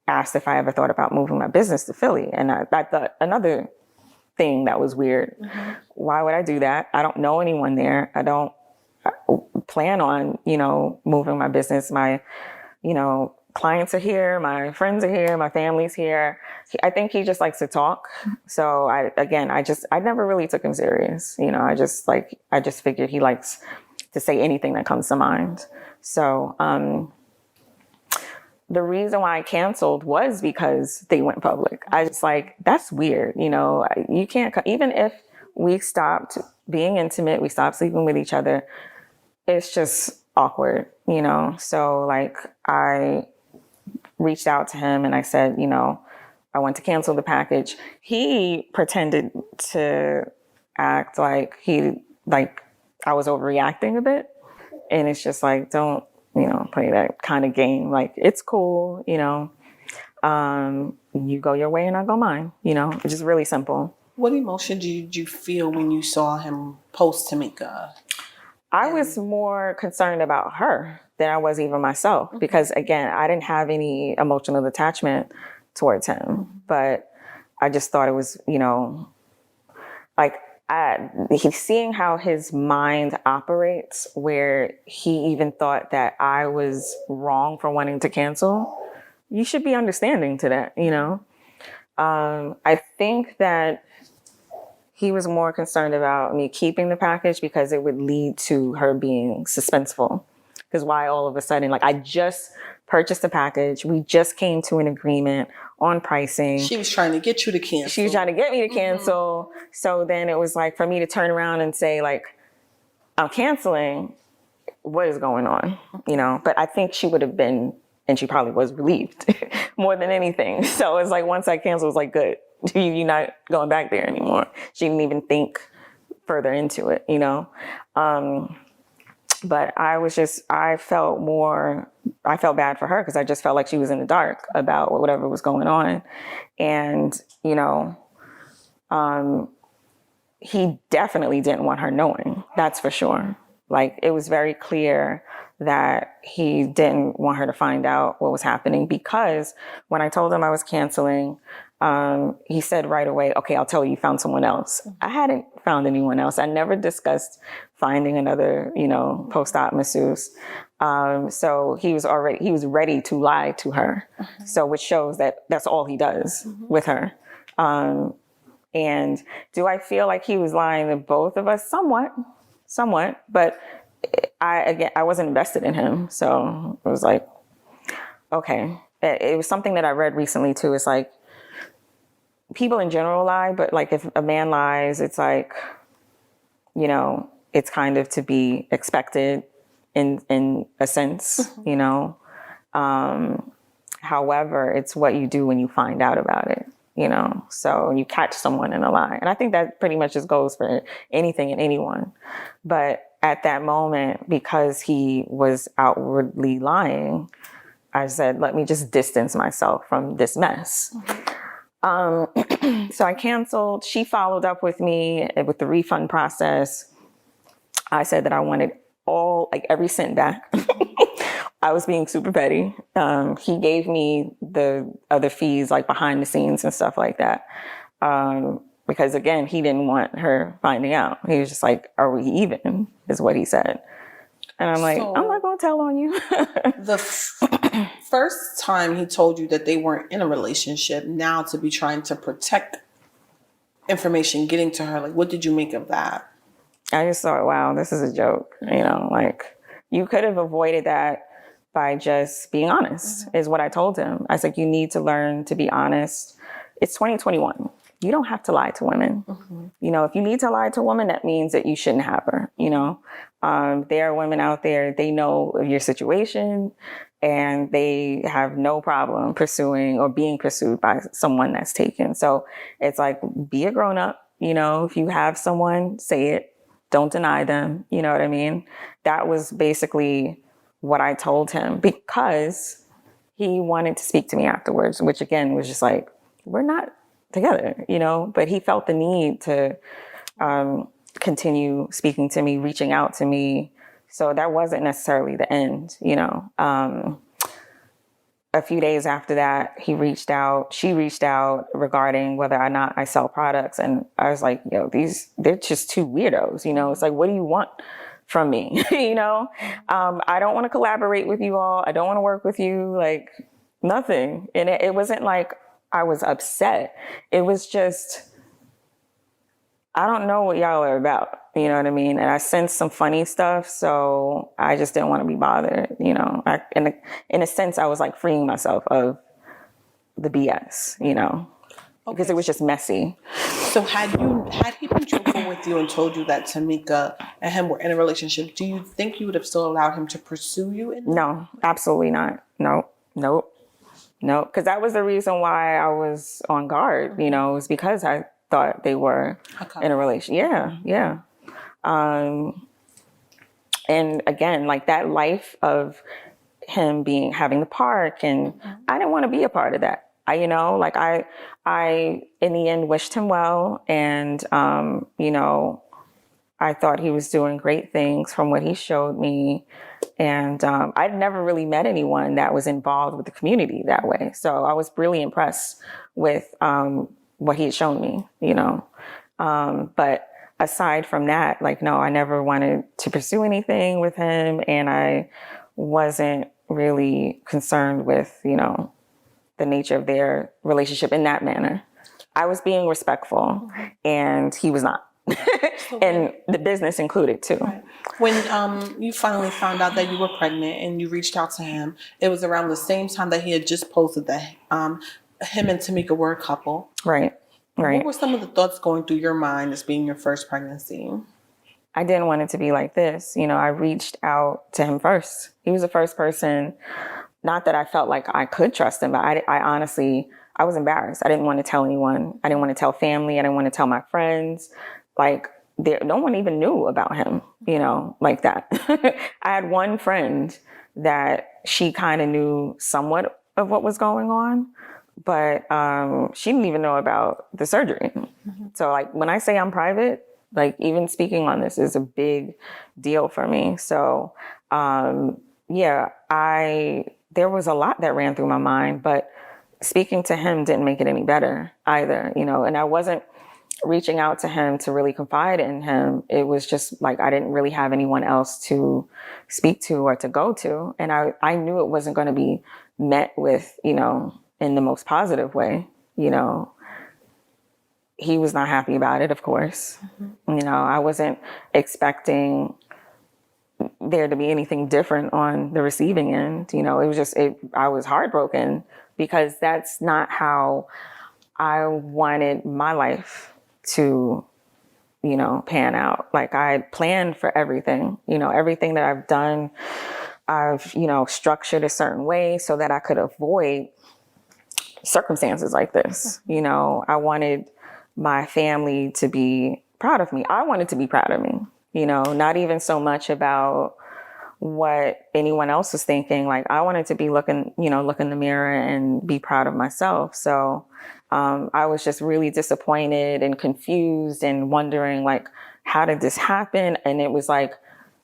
asked if I ever thought about moving my business to Philly. And I thought another thing that was weird. Why would I do that? I don't know anyone there. I don't plan on, you know, moving my business. My, you know, clients are here, my friends are here, my family's here. I think he just likes to talk. So I never really took him serious. You know, I just figured he likes to say anything that comes to mind. So, the reason why I canceled was because they went public. I just like, that's weird. You know, you can't, even if we stopped being intimate, we stopped sleeping with each other, it's just awkward, you know? So like I reached out to him and I said, you know, I want to cancel the package. He pretended to act like I was overreacting a bit. And it's just like, don't, you know, play that kind of game. Like, it's cool, you know, you go your way and I go mine, you know, it's just really simple. What emotion did you feel when you saw him post Tamika? I was more concerned about her than I was even myself, because again, I didn't have any emotional attachment towards him, but I just thought it was, you know, like he's seeing how his mind operates, where he even thought that I was wrong for wanting to cancel. You should be understanding to that, you know? I think that He was more concerned about me keeping the package because it would lead to her being suspenseful. Because why all of a sudden, like I just purchased the package. We just came to an agreement on pricing. She was trying to get you to cancel. She was trying to get me to cancel. So then it was like for me to turn around and say like, I'm canceling. What is going on? You know, but I think she would have been, and she probably was relieved more than anything. So it's like once I canceled, it was like, good. You're not going back there anymore. She didn't even think further into it, you know? But I felt bad for her because I just felt like she was in the dark about whatever was going on. And, you know, he definitely didn't want her knowing. That's for sure. Like, it was very clear that he didn't want her to find out what was happening because when I told him I was canceling, he said right away, okay, I'll tell you found someone else. I hadn't found anyone else. I never discussed finding another, you know, post-op masseuse. So he was ready to lie to her. So which shows that that's all he does with her. And do I feel like he was lying to both of us? Somewhat, but I wasn't invested in him. So it was like, okay. It was something that I read recently too. It's like, people in general lie, but like if a man lies, it's like, you know, it's kind of to be expected in a sense, you know. However, it's what you do when you find out about it, you know. So you catch someone in a lie. And I think that pretty much just goes for anything and anyone. But at that moment, because he was outwardly lying, I said, let me just distance myself from this mess. So I canceled. She followed up with me with the refund process. I said that I wanted every cent back. I was being super petty. He gave me the other fees, like behind the scenes and stuff like that. Because again, he didn't want her finding out. He was just like, are we even? Is what he said. And I'm like, I'm not going to tell on you. The first time he told you that they weren't in a relationship, now to be trying to protect information getting to her, like, what did you make of that? I just thought, wow, this is a joke. You know, like you could have avoided that by just being honest, is what I told him. I was like, you need to learn to be honest. It's 2021. You don't have to lie to women. You know, if you need to lie to a woman, that means that you shouldn't have her, you know. There are women out there, they know of your situation and they have no problem pursuing or being pursued by someone that's taken. So it's like, be a grown up, you know, if you have someone, say it, don't deny them. You know what I mean? That was basically what I told him because he wanted to speak to me afterwards, which again was just like, we're not together, you know, but he felt the need to continue speaking to me, reaching out to me. So that wasn't necessarily the end, you know. A few days after that, she reached out regarding whether or not I sell products. And I was like, yo, they're just two weirdos, you know. It's like, what do you want from me? You know, I don't want to collaborate with you all. I don't want to work with you, like nothing. And it wasn't like I was upset. It was just, I don't know what y'all are about. You know what I mean? And I sensed some funny stuff. So I just didn't want to be bothered. You know, in a sense, I was like freeing myself of the BS, you know, because it was just messy. So had he been truthful with you and told you that Tamika and him were in a relationship, do you think you would have still allowed him to pursue you? No, absolutely not. Nope. Because that was the reason why I was on guard, you know, it was because I thought they were in a relationship. Yeah. And again, like that life of him having the park, and I didn't want to be a part of that. I in the end wished him well, and you know, I thought he was doing great things from what he showed me. And I'd never really met anyone that was involved with the community that way. So I was really impressed with what he had shown me, you know. But aside from that, like, no, I never wanted to pursue anything with him. And I wasn't really concerned with, you know, the nature of their relationship in that manner. I was being respectful, and he was not. And the business included too. Right. When you finally found out that you were pregnant and you reached out to him, it was around the same time that he had just posted that him and Tamika were a couple. Right. What were some of the thoughts going through your mind as being your first pregnancy? I didn't want it to be like this. I reached out to him first. He was the first person, not that I felt like I could trust him, but I honestly, I was embarrassed. I didn't want to tell anyone. I didn't want to tell family. I didn't want to tell my friends. Like, no one even knew about him, like that. I had one friend that she kind of knew somewhat of what was going on, but she didn't even know about the surgery. So like when I say I'm private, like even speaking on this is a big deal for me. So there was a lot that ran through my mind, but speaking to him didn't make it any better either, and I wasn't reaching out to him to really confide in him. It was just like I didn't really have anyone else to speak to or to go to. And I knew it wasn't going to be met with, in the most positive way. He was not happy about it, of course. I wasn't expecting there to be anything different on the receiving end. It was just, I was heartbroken because that's not how I wanted my life to, pan out. Like I had planned for everything, everything that I've done, I've, structured a certain way so that I could avoid circumstances like this. I wanted my family to be proud of me. I wanted to be proud of me, not even so much about what anyone else was thinking. Like I wanted to be look in the mirror and be proud of myself. So I was just really disappointed and confused and wondering, like, how did this happen? And it was like,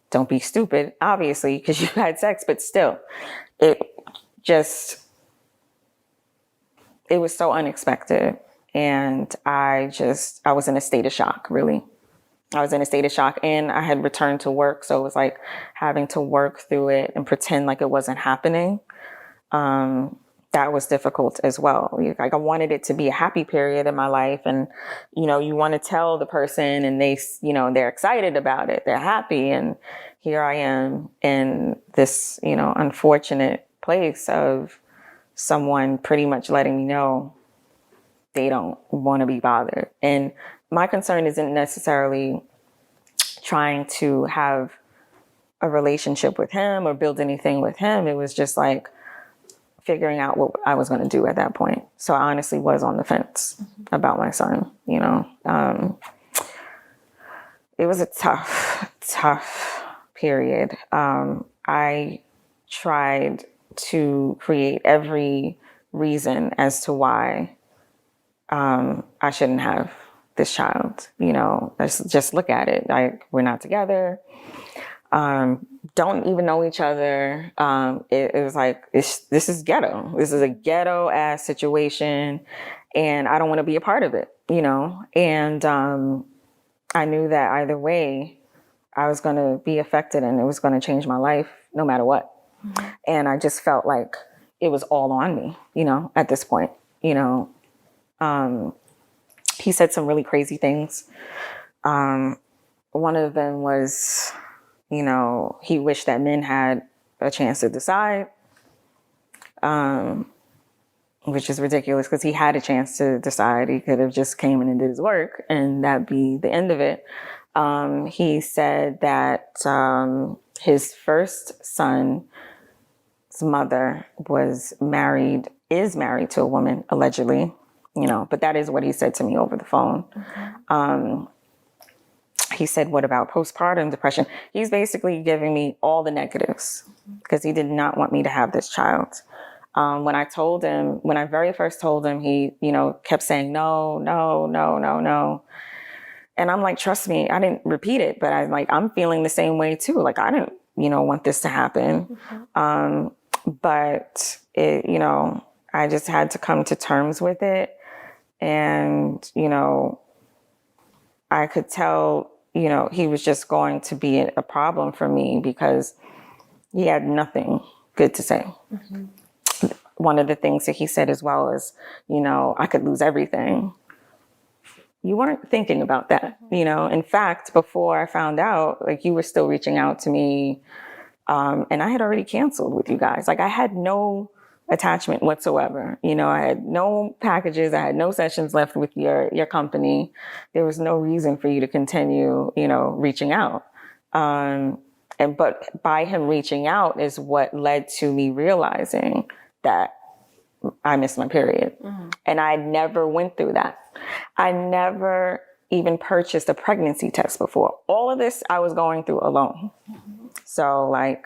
don't be stupid, obviously, because you had sex, but still, it was so unexpected. And I was in a state of shock, really. I was in a state of shock, and I had returned to work. So it was like having to work through it and pretend like it wasn't happening. That was difficult as well. Like I wanted it to be a happy period in my life. And, you want to tell the person and they're excited about it. They're happy. And here I am in this, unfortunate place of someone pretty much letting me know they don't want to be bothered. And my concern isn't necessarily trying to have a relationship with him or build anything with him. It was just like figuring out what I was going to do at that point. So I honestly was on the fence about my son, it was a tough period. I tried to create every reason as to why I shouldn't have this child. Let's just look at it. Like we're not together. Don't even know each other. It was like, this is ghetto. This is a ghetto ass situation, and I don't want to be a part of it, and I knew that either way I was going to be affected and it was going to change my life no matter what. Mm-hmm. And I just felt like it was all on me, at this point. He said some really crazy things. One of them was, he wished that men had a chance to decide, which is ridiculous because he had a chance to decide. He could have just came in and did his work and that'd be the end of it. He said that his first son's mother is married to a woman, allegedly, but that is what he said to me over the phone. Mm-hmm. He said, what about postpartum depression? He's basically giving me all the negatives because he did not want me to have this child. When I very first told him, he, kept saying, no. And I'm like, trust me, I didn't repeat it, but I'm feeling the same way too. Like, I didn't, want this to happen. Mm-hmm. But it, I just had to come to terms with it. And, I could tell, he was just going to be a problem for me because he had nothing good to say. Mm-hmm. One of the things that he said as well is, I could lose everything. you weren't thinking about that, you know. In fact, before I found out, like, you were still reaching out to me, and I had already canceled with you guys. Like, I had no attachment whatsoever. You know, I had no packages, I had no sessions left with your company. There was no reason for you to continue, you know, reaching out. But by him reaching out is what led to me realizing that I missed my period. And I never went through that. I never even purchased a pregnancy test before. All of this I was going through alone. So, like,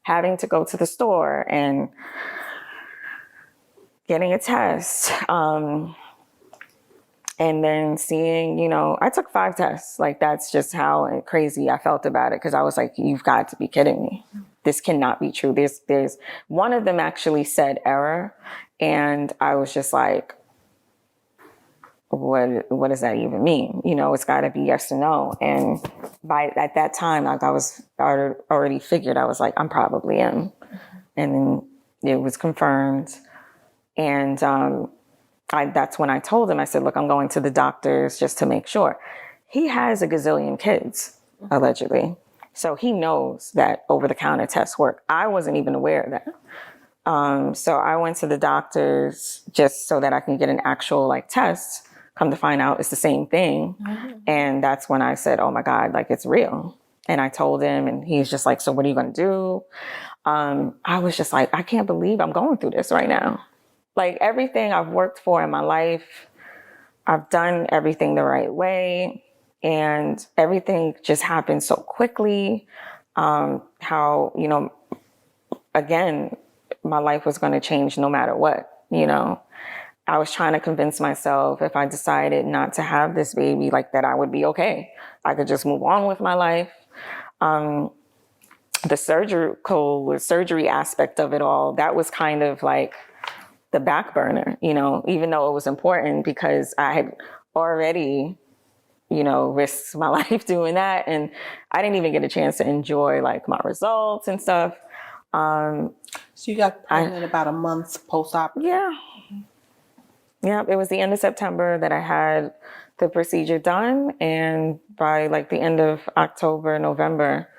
having to go to the store and getting a test, and then seeing, you know, I took 5 tests. Like, that's just how crazy I felt about it. Cause I was like, you've got to be kidding me. This cannot be true. There's one of them actually said error. And I was just like, what does that even mean? You know, it's gotta be yes or no. And at that time, like, I already figured, I was like, I'm probably am. And then it was confirmed. And, that's when I told him, I said, look, I'm going to the doctors just to make sure. He has a gazillion kids, allegedly. So he knows that over-the-counter tests work. I wasn't even aware of that. So I went to the doctors just so that I can get an actual, like, test. Come to find out it's the same thing. And that's when I said, oh my God, like, it's real. And I told him, and he's just like, so what are you going to do? I was just like, I can't believe I'm going through this right now. Like, everything I've worked for in my life, I've done everything the right way, and everything just happened so quickly. How, you know, again, my life was going to change no matter what, you know. I was trying to convince myself if I decided not to have this baby, like, that I would be okay. I could just move on with my life. The surgery aspect of it all, that was kind of like the back burner, you know, even though it was important because I had already, you know, risked my life doing that. And I didn't even get a chance to enjoy, like, my results and stuff. So you got pregnant about a month post-operative? Yeah. Yeah, it was the end of September that I had the procedure done. And by, like, the end of October, November,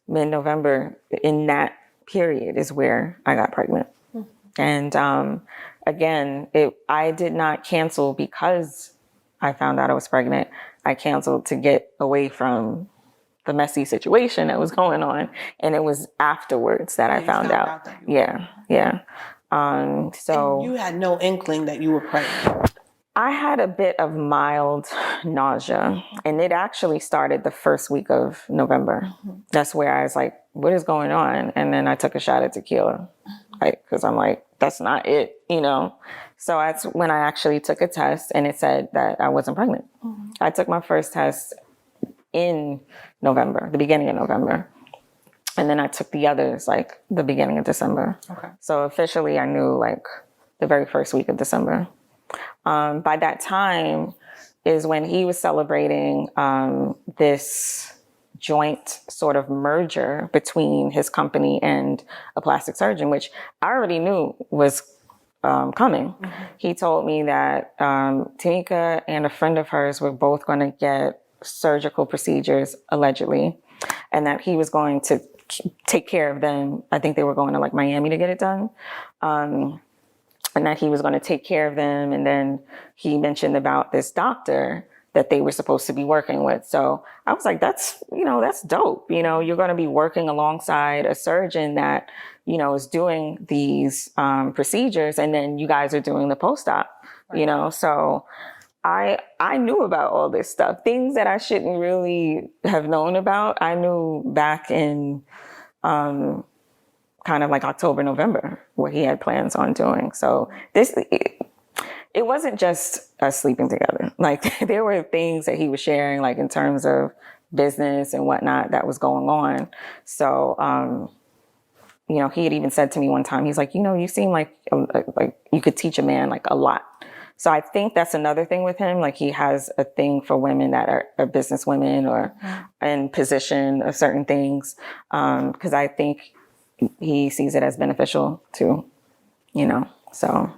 mid-November, in that period is where I got pregnant. And again, I did not cancel because I found out I was pregnant. I canceled to get away from the messy situation that was going on. And it was afterwards that I found out. Yeah. So and you had no inkling that you were pregnant? I had a bit of mild nausea, and it actually started the first week of November. That's where I was like, what is going on? And then I took a shot of tequila, because I'm like, that's not it, you know? So that's when I actually took a test, and it said that I wasn't pregnant. I took my first test in November, the beginning of November. And then I took the others, like, the beginning of December. Okay. So officially I knew, like, the very first week of December. By that time is when he was celebrating this joint sort of merger between his company and a plastic surgeon, which I already knew was coming. He told me that Tamika and a friend of hers were both going to get surgical procedures, allegedly, and that he was going to take care of them. I think they were going to, like, Miami to get it done. And that he was going to take care of them. And then he mentioned about this doctor that they were supposed to be working with. So I was like, that's dope. You know, you're going to be working alongside a surgeon that, you know, is doing these procedures. And then you guys are doing the post-op, you know. So I knew about all this stuff, things that I shouldn't really have known about. I knew back in kind of like October, November, what he had plans on doing. So it wasn't just us sleeping together. Like, there were things that he was sharing, like, in terms of business and whatnot that was going on. So, you know, he had even said to me one time, he's like, you know, you seem like you could teach a man, like, a lot. So I think that's another thing with him. Like, he has a thing for women that are business women or in position of certain things. Because I think he sees it as beneficial too, you know. So,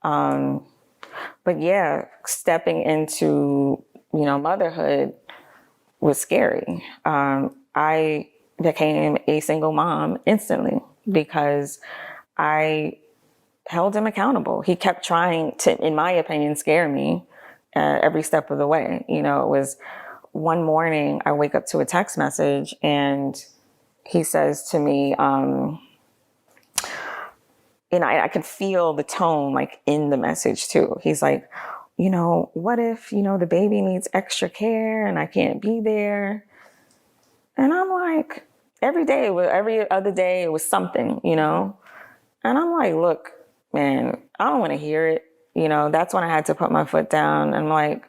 but yeah, stepping into motherhood was scary. I became a single mom instantly because I held him accountable. He kept trying to, in my opinion, scare me every step of the way. It was one morning I wake up to a text message and he says to me, and I could feel the tone like in the message too. He's like, what if, the baby needs extra care and I can't be there? And I'm like, every other day it was something, And I'm like, look, man, I don't want to hear it. That's when I had to put my foot down. I'm like,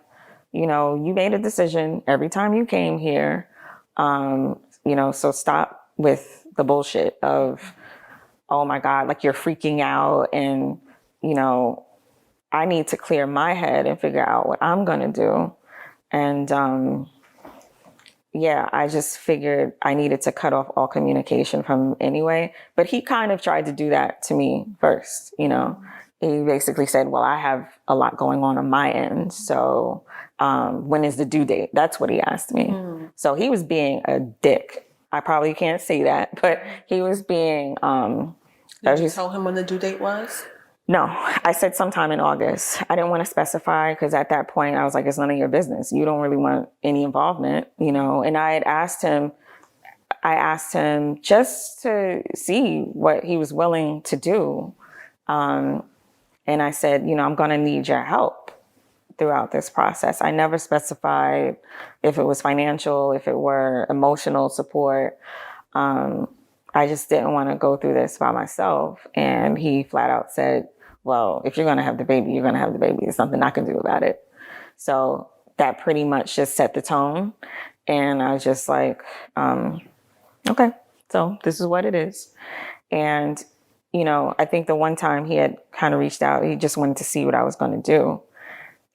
you made a decision every time you came here. So stop with the bullshit of, oh my God, like you're freaking out. And, I need to clear my head and figure out what I'm going to do. And, I just figured I needed to cut off all communication from him anyway. But he kind of tried to do that to me first, He basically said, well, I have a lot going on my end. So when is the due date? That's what he asked me. So he was being a dick. I probably can't say that, but he was being... Did you tell him when the due date was? No, I said sometime in August. I didn't want to specify because at that point I was like, it's none of your business. You don't really want any involvement, and I asked him just to see what he was willing to do. And I said, I'm going to need your help throughout this process. I never specified if it was financial, if it were emotional support. I just didn't want to go through this by myself. And he flat out said, well, if you're going to have the baby, you're going to have the baby. There's nothing I can do about it. So that pretty much just set the tone. And I was just like, okay, so this is what it is. And, I think the one time he had kind of reached out, he just wanted to see what I was going to do.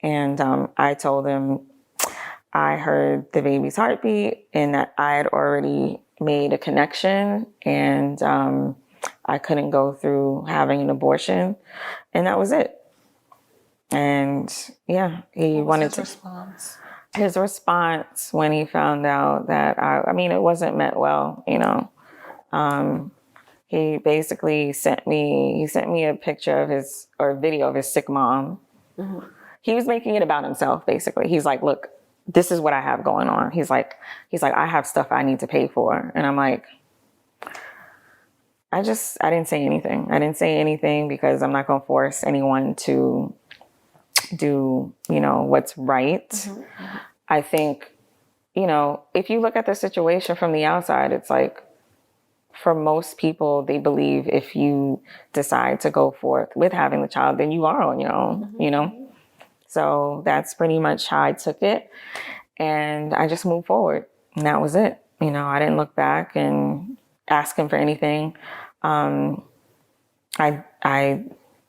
And I told him I heard the baby's heartbeat and that I had already made a connection and I couldn't go through having an abortion. And that was it. And he what wanted was his response? His response when he found out that it wasn't meant well, he basically sent me a picture of a video of his sick mom. Mm-hmm. He was making it about himself, basically. He's like, look, this is what I have going on. He's like, I have stuff I need to pay for. And I'm like, I didn't say anything. I didn't say anything because I'm not going to force anyone to do, what's right. Mm-hmm. I think, if you look at the situation from the outside, it's like, for most people, they believe if you decide to go forth with having the child, then you are on your own, mm-hmm. So that's pretty much how I took it. And I just moved forward. And that was it. I didn't look back and ask him for anything.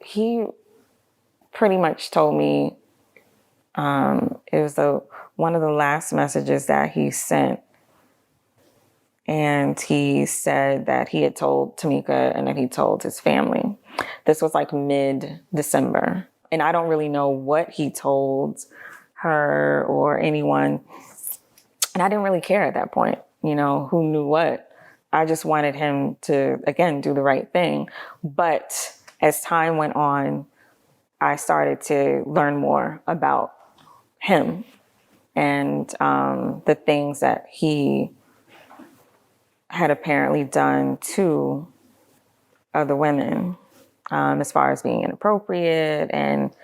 He pretty much told me, it was one of the last messages that he sent. And he said that he had told Tamika and that he told his family. This was like mid-December. And I don't really know what he told her or anyone. And I didn't really care at that point, who knew what. I just wanted him to, again, do the right thing. But as time went on, I started to learn more about him and the things that he had apparently done to other women, as far as being inappropriate, and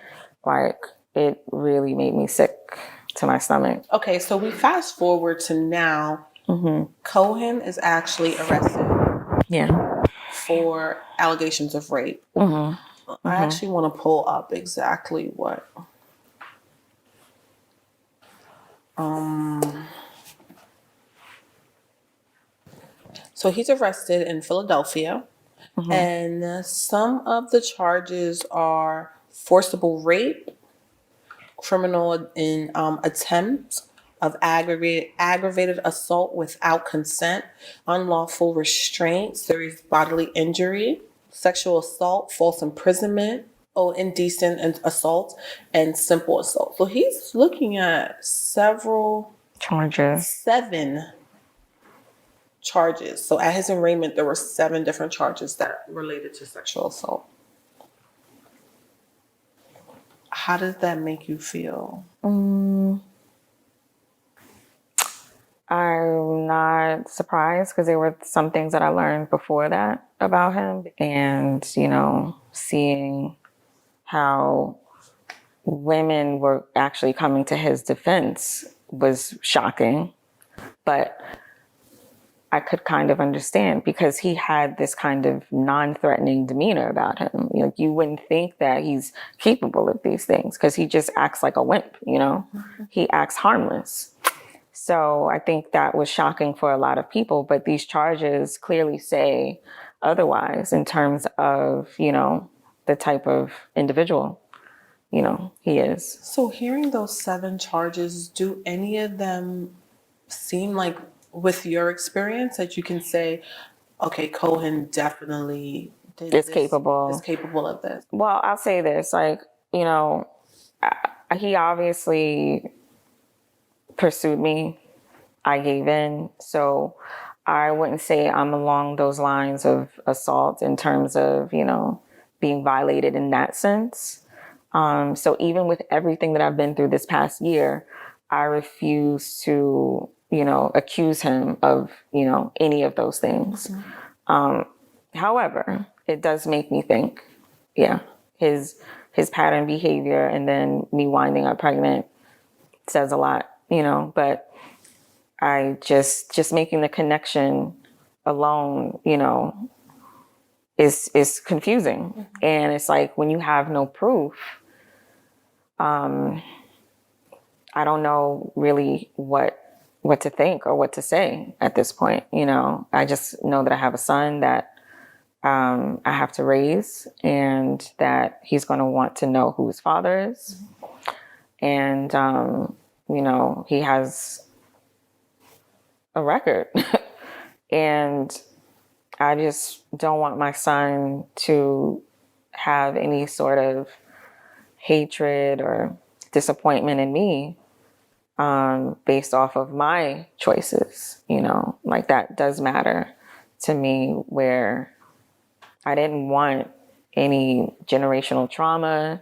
like it really made me sick to my stomach. Okay, so we fast forward to now. Mm-hmm. Cohen is actually arrested. Yeah. For allegations of rape. Mm-hmm. I actually want to pull up exactly what. So he's arrested in Philadelphia, and some of the charges are forcible rape, criminal in attempt of aggravated assault without consent, unlawful restraint, serious bodily injury, sexual assault, false imprisonment, indecent and assault and simple assault. So he's looking at seven charges. So at his arraignment, there were 7 different charges that related to sexual assault. How does that make you feel? I'm not surprised because there were some things that I learned before that about him. And, seeing how women were actually coming to his defense was shocking. But I could kind of understand because he had this kind of non-threatening demeanor about him. Like you wouldn't think that he's capable of these things because he just acts like a wimp, He acts harmless. So I think that was shocking for a lot of people, but these charges clearly say otherwise in terms of, the type of individual, he is. So hearing those 7 charges, do any of them seem like, with your experience, that you can say, okay, Cohen definitely is capable of this? Well, I'll say this, he obviously pursued me. I gave in. So I wouldn't say I'm along those lines of assault in terms of, being violated in that sense. So even with everything that I've been through this past year, I refuse to, accuse him of, any of those things. However, it does make me think, his pattern behavior and then me winding up pregnant says a lot, but I just making the connection alone, is confusing. And it's like when you have no proof, I don't know really what to think or what to say at this point. I just know that I have a son that I have to raise and that he's going to want to know who his father is. And, he has a record. And I just don't want my son to have any sort of hatred or disappointment in me based off of my choices. Like that does matter to me, where I didn't want any generational trauma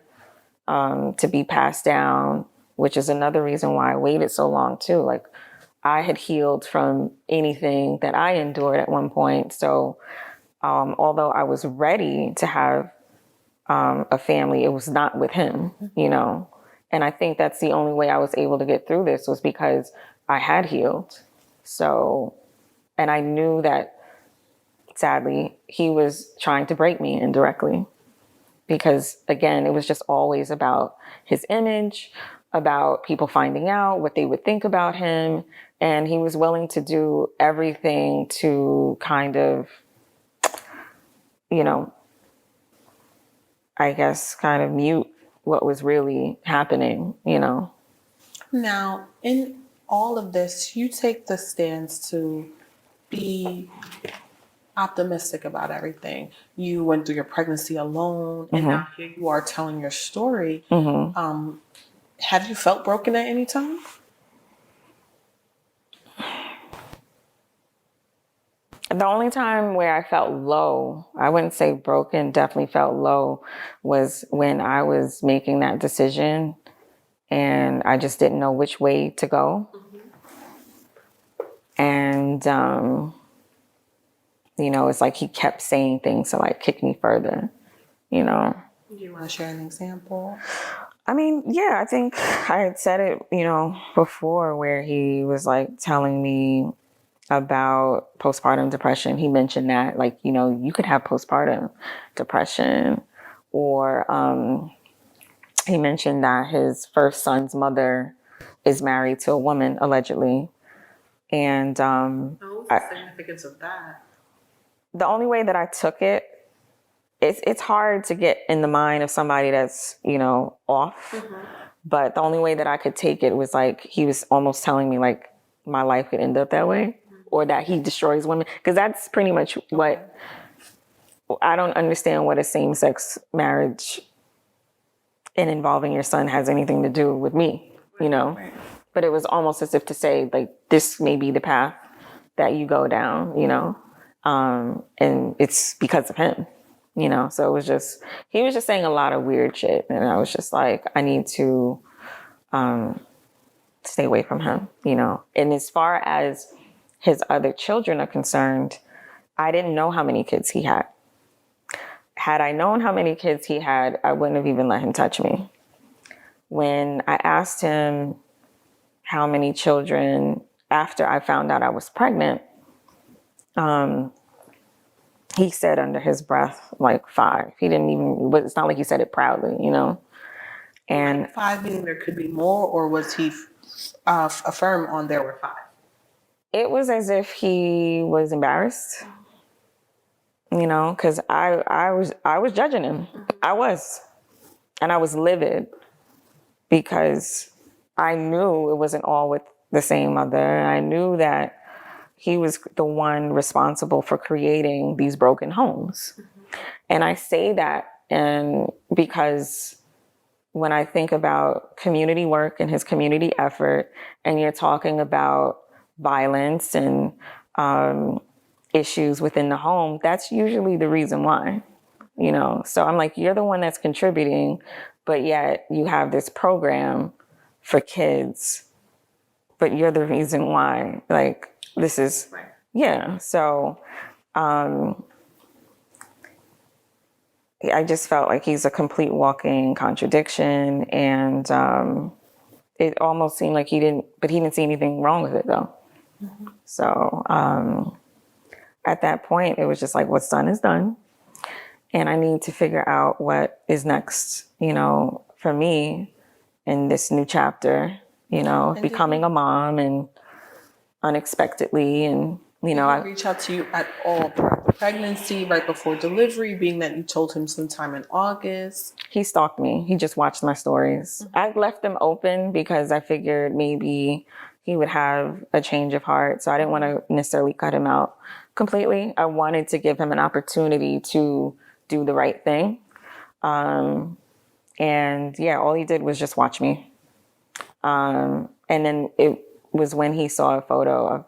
to be passed down, which is another reason why I waited so long too. Like I had healed from anything that I endured at one point. So although I was ready to have a family, it was not with him, And I think that's the only way I was able to get through this was because I had healed. So, and I knew that sadly, he was trying to break me indirectly. Because again, it was just always about his image, about people finding out what they would think about him. And he was willing to do everything to kind of, I guess, kind of mute what was really happening, Now, in all of this, you take the stance to be optimistic about everything. You went through your pregnancy alone, and now here you are telling your story. Have you felt broken at any time? The only time where I felt low, I wouldn't say broken, definitely felt low, was when I was making that decision and I just didn't know which way to go. And, it's like he kept saying things to like kick me further, Do you want to share an example? I mean, yeah, I think I had said it, before, where he was like telling me about postpartum depression. He mentioned that, like, you could have postpartum depression. Or he mentioned that his first son's mother is married to a woman, allegedly. And What's the significance of that? The only way that I took it, it's hard to get in the mind of somebody that's, off. But the only way that I could take it was like he was almost telling me like my life could end up that way, or that he destroys women. Because that's pretty much what I don't understand, what a same-sex marriage and involving your son has anything to do with me, you know? Right. But it was almost as if to say, like, this may be the path that you go down, you know? And it's because of him, you know? So it was just, he was just saying a lot of weird shit. And I was just like, I need to stay away from him, you know? And as far as his other children are concerned, I didn't know how many kids he had. Had I known how many kids he had, I wouldn't have even let him touch me. When I asked him how many children after I found out I was pregnant, he said under his breath, like 5. He didn't even, but it's not like he said it proudly, you know? And Like 5 meaning there could be more, or was he affirm on there were 5? it was as if he was embarrassed, you know, because I was judging him. I was. And I was livid because I knew it wasn't all with the same mother. I knew that he was the one responsible for creating these broken homes. And I say that because when I think about community work and his community effort, and you're talking about violence and issues within the home, that's usually the reason why, you know? So I'm like, you're the one that's contributing, but yet you have this program for kids, but you're the reason why, like, this is, Right. yeah. So I just felt like he's a complete walking contradiction. And it almost seemed like he didn't see anything wrong with it though. Mm-hmm. So at that point, it was just like, what's done is done. And I need to figure out what is next, you know, for me in this new chapter, you know, And becoming a mom and unexpectedly. And, you know, Did he reach out to you at all throughout the pregnancy, right before delivery, being that you told him sometime in August? He stalked me. He just watched my stories. Mm-hmm. I left them open because I figured maybe he would have a change of heart. So I didn't want to necessarily cut him out completely. I wanted to give him an opportunity to do the right thing. And yeah, all he did was just watch me. And then it was when he saw a photo of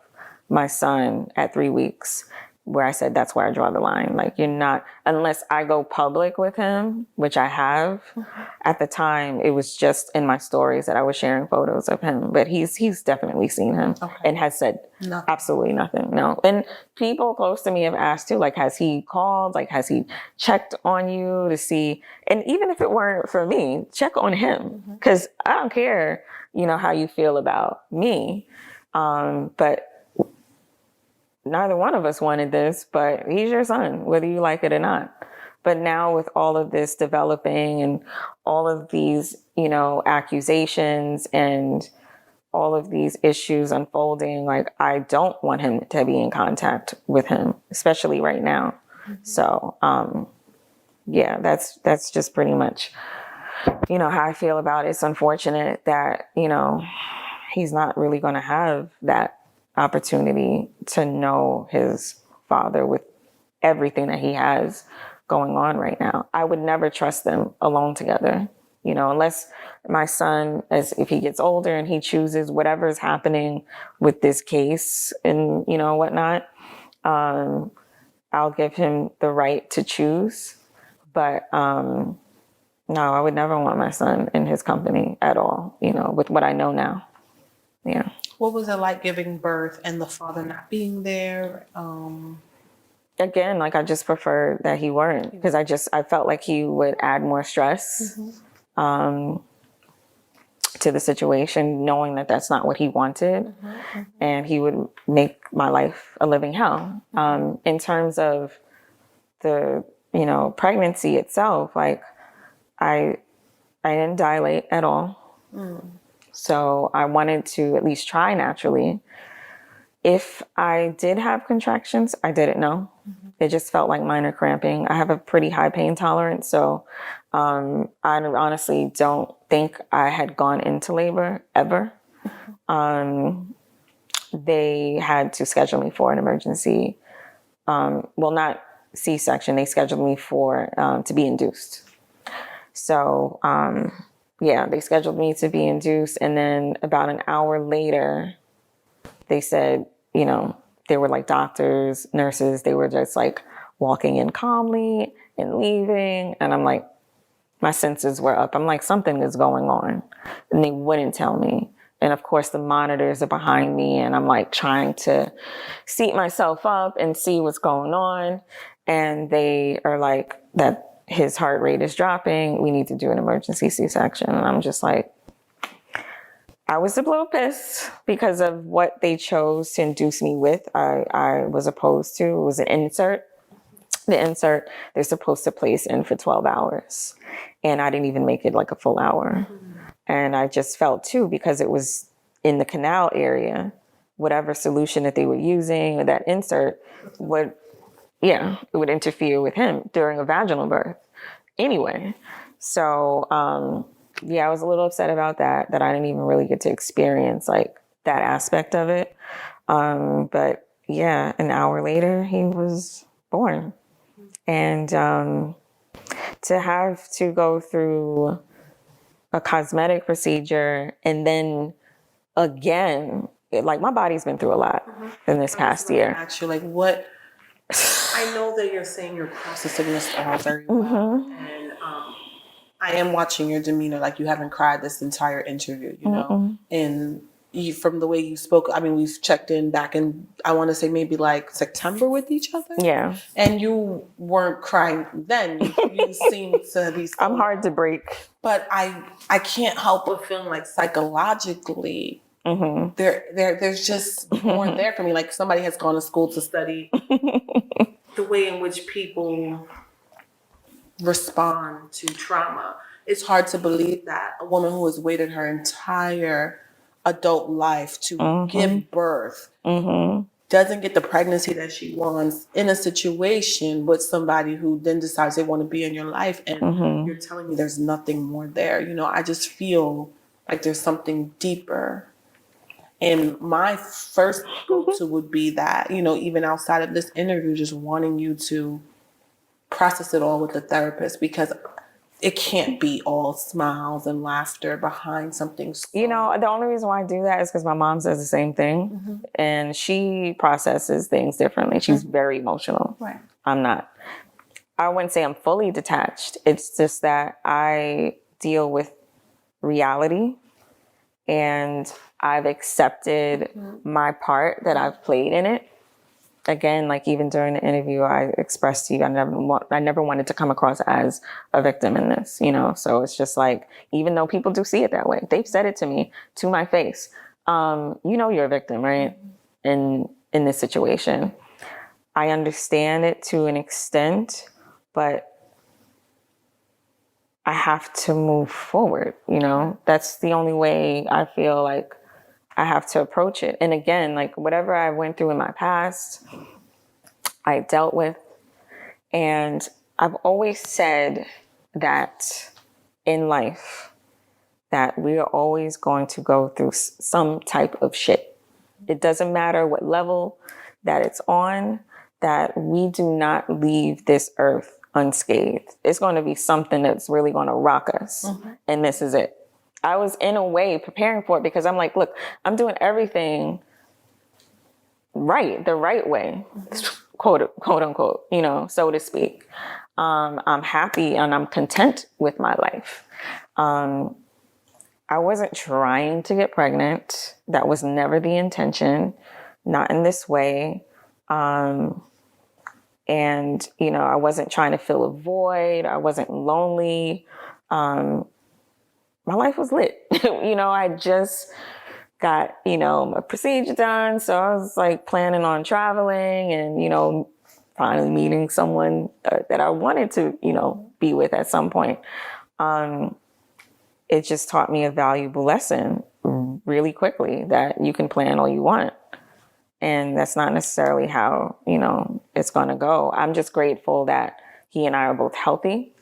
my son at 3 weeks where I said, that's where I draw the line. Like, you're not, unless I go public with him, which I have. Mm-hmm. At the time, it was just in my stories that I was sharing photos of him, but he's definitely seen him. Okay. And has said absolutely nothing. No. And people close to me have asked too, like, has he called? Like, has he checked on you to see? And even if it weren't for me, check on him. Because I don't care, you know, how you feel about me. But neither one of us wanted this, but he's your son, whether you like it or not. But now with all of this developing and all of these, you know, accusations and all of these issues unfolding, like, I don't want him to be in contact with him, especially right now. Mm-hmm. So, yeah, that's just pretty much, you know, how I feel about it. It's unfortunate that, you know, he's not really going to have that opportunity to know his father with everything that he has going on right now. I would never trust them alone together, you know, unless my son, if he gets older and he chooses whatever is happening with this case and, you know, whatnot, I'll give him the right to choose. But no, I would never want my son in his company at all, you know, with what I know now. Yeah. What was it like giving birth and the father not being there? Again, like, I just prefer that he weren't, because I felt like he would add more stress to the situation, knowing that that's not what he wanted. And he would make my life a living hell. In terms of the, you know, pregnancy itself, like, I didn't dilate at all. So I wanted to at least try naturally. If I did have contractions, I didn't know. It just felt like minor cramping. I have a pretty high pain tolerance, so I honestly don't think I had gone into labor ever. They had to schedule me for an emergency. Well, not C-section. They scheduled me for to be induced. So, yeah, they scheduled me to be induced. And then about an hour later, they said, you know, they were like doctors, nurses, they were just like walking in calmly and leaving. And I'm like, my senses were up. I'm like, something is going on. And they wouldn't tell me. And of course, the monitors are behind me, and I'm like trying to seat myself up and see what's going on. And they are like, that his heart rate is dropping. We need to do an emergency C-section. And I'm just like, I was a little pissed because of what they chose to induce me with. I was opposed to. It was an insert. The insert, they're supposed to place in for 12 hours. And I didn't even make it like a full hour. And I just felt too, because it was in the canal area, whatever solution that they were using or that insert would, it would interfere with him during a vaginal birth anyway. So, I was a little upset about that I didn't even really get to experience like that aspect of it. But yeah, an hour later, he was born. And to have to go through a cosmetic procedure and then again, like my body's been through a lot in this past year. Actually, like what? I know that you're saying you're processing this all very well, and I am watching your demeanor. Like you haven't cried this entire interview, you know, and you, from the way you spoke, I mean, we've checked in back in, I want to say maybe like September with each other. Yeah. And you weren't crying then. You seemed to be. I'm hard to break. But I can't help but feel like psychologically, there's just more there for me. Like somebody has gone to school to study the way in which people respond to trauma. It's hard to believe that a woman who has waited her entire adult life to give birth doesn't get the pregnancy that she wants in a situation with somebody who then decides they want to be in your life, and you're telling me there's nothing more there. You know, I just feel like there's something deeper. And my first go-to would be that, you know, even outside of this interview, just wanting you to process it all with the therapist, because it can't be all smiles and laughter behind something. You know, the only reason why I do that is because my mom says the same thing, and she processes things differently. She's very emotional. Right. I'm not. I wouldn't say I'm fully detached. It's just that I deal with reality, and I've accepted my part that I've played in it. Again, like even during the interview, I expressed to you, I never wanted to come across as a victim in this, you know? So it's just like, even though people do see it that way, they've said it to me, to my face. You know, you're a victim, right? In this situation. I understand it to an extent, but I have to move forward, you know? That's the only way I feel like I have to approach it. And again, like whatever I went through in my past, I dealt with. And I've always said that in life, that we are always going to go through some type of shit. It doesn't matter what level that it's on, that we do not leave this earth unscathed. It's going to be something that's really going to rock us. And this is it. I was in a way preparing for it because I'm like, look, I'm doing everything right, the right way, quote unquote, you know, so to speak. I'm happy and I'm content with my life. I wasn't trying to get pregnant. That was never the intention, not in this way. And, you know, I wasn't trying to fill a void. I wasn't lonely. My life was lit. You know, I just got, you know, my procedure done. So I was like planning on traveling and, you know, finally meeting someone that I wanted to, you know, be with at some point. It just taught me a valuable lesson really quickly, that you can plan all you want. And that's not necessarily how, you know, it's going to go. I'm just grateful that he and I are both healthy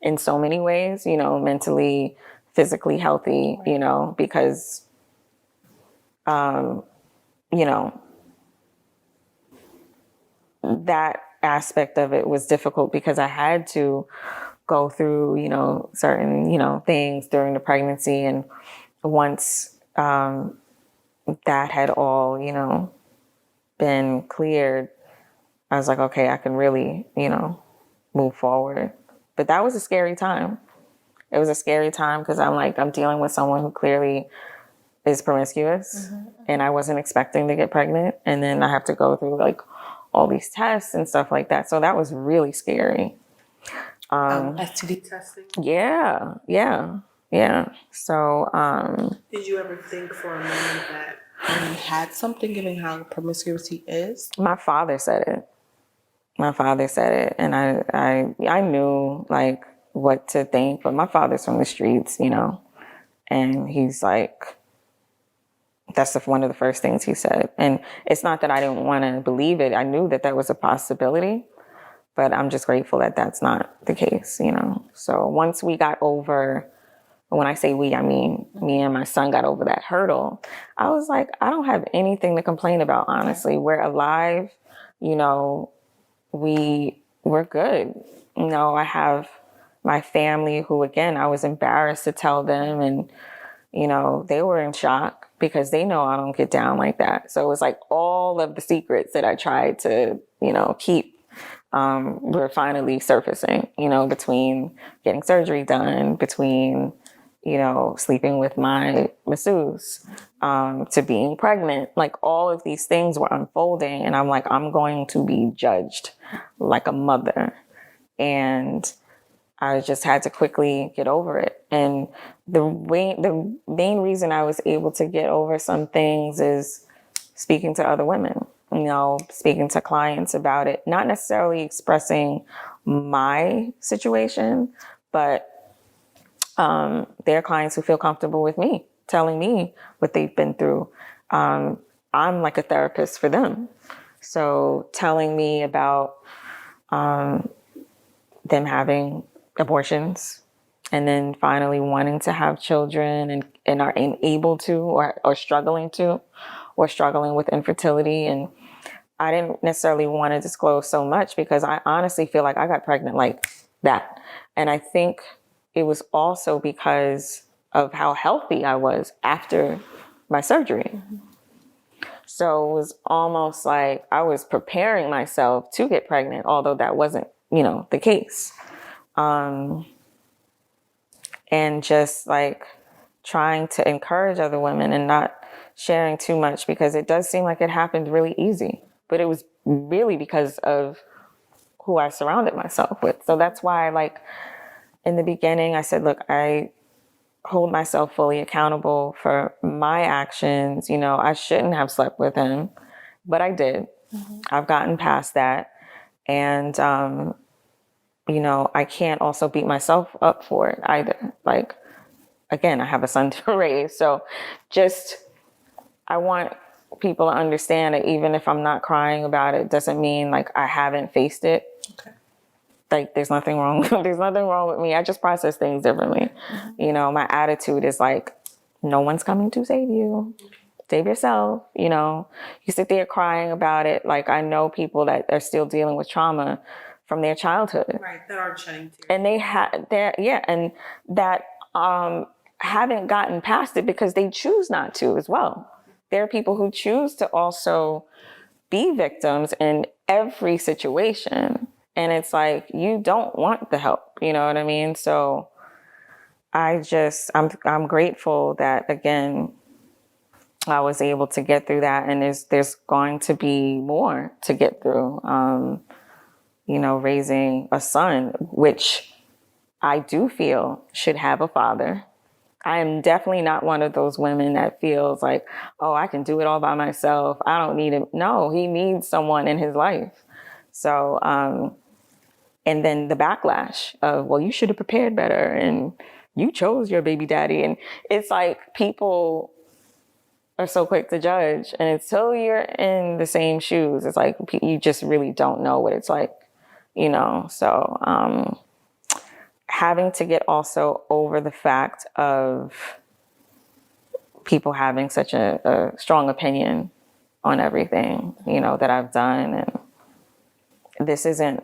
in so many ways, you know, mentally, physically healthy, you know, because, you know, that aspect of it was difficult because I had to go through, certain, things during the pregnancy. And once that had all, been cleared, I was like, okay, I can really, move forward. But that was a scary time. It was a scary time because I'm dealing with someone who clearly is promiscuous, and I wasn't expecting to get pregnant. And then I have to go through like all these tests and stuff like that. So that was really scary. STD testing. Yeah. So, did you ever think for a moment that you had something, given how promiscuity is? my father said it. And I knew like what to think, but my father's from the streets, and he's like, that's one of the first things he said. And it's not that I didn't want to believe it. I knew that was a possibility, but I'm just grateful that that's not the case, So once we got over, when I say we, I mean me and my son got over that hurdle, I was like, I don't have anything to complain about, honestly. We're alive, we're good. I have my family who, again, I was embarrassed to tell them, and, they were in shock because they know I don't get down like that. So it was like all of the secrets that I tried to, keep, were finally surfacing, between getting surgery done, between, sleeping with my masseuse, to being pregnant. Like all of these things were unfolding, and I'm like, I'm going to be judged like a mother. And I just had to quickly get over it. And the main reason I was able to get over some things is speaking to other women, speaking to clients about it, not necessarily expressing my situation, but there are clients who feel comfortable with me telling me what they've been through. I'm like a therapist for them. So telling me about them having abortions and then finally wanting to have children and are unable to or struggling to, or struggling with infertility. And I didn't necessarily want to disclose so much because I honestly feel like I got pregnant like that. And I think it was also because of how healthy I was after my surgery. So it was almost like I was preparing myself to get pregnant, although that wasn't, the case. And just like trying to encourage other women and not sharing too much, because it does seem like it happened really easy, but it was really because of who I surrounded myself with. So that's why, like, in the beginning, I said, look, I hold myself fully accountable for my actions. I shouldn't have slept with him, but I did. I've gotten past that. And, I can't also beat myself up for it either. Like, again, I have a son to raise. So I want people to understand that even if I'm not crying about it, doesn't mean like I haven't faced it. Okay. Like there's nothing wrong. There's nothing wrong with me. I just process things differently. My attitude is like, no one's coming to save you. Save yourself. You sit there crying about it. Like I know people that are still dealing with trauma from their childhood. Right. That are shedding tears. And they and that haven't gotten past it because they choose not to as well. There are people who choose to also be victims in every situation. And it's like, you don't want the help, you know what I mean? So I'm grateful that, again, I was able to get through that. And there's going to be more to get through, raising a son, which I do feel should have a father. I am definitely not one of those women that feels like, oh, I can do it all by myself. I don't need him. No, he needs someone in his life. So, and then the backlash of, well, you should have prepared better and you chose your baby daddy. And it's like people are so quick to judge. And until you're in the same shoes, it's like you just really don't know what it's like, So having to get also over the fact of people having such a strong opinion on everything, that I've done. And this isn't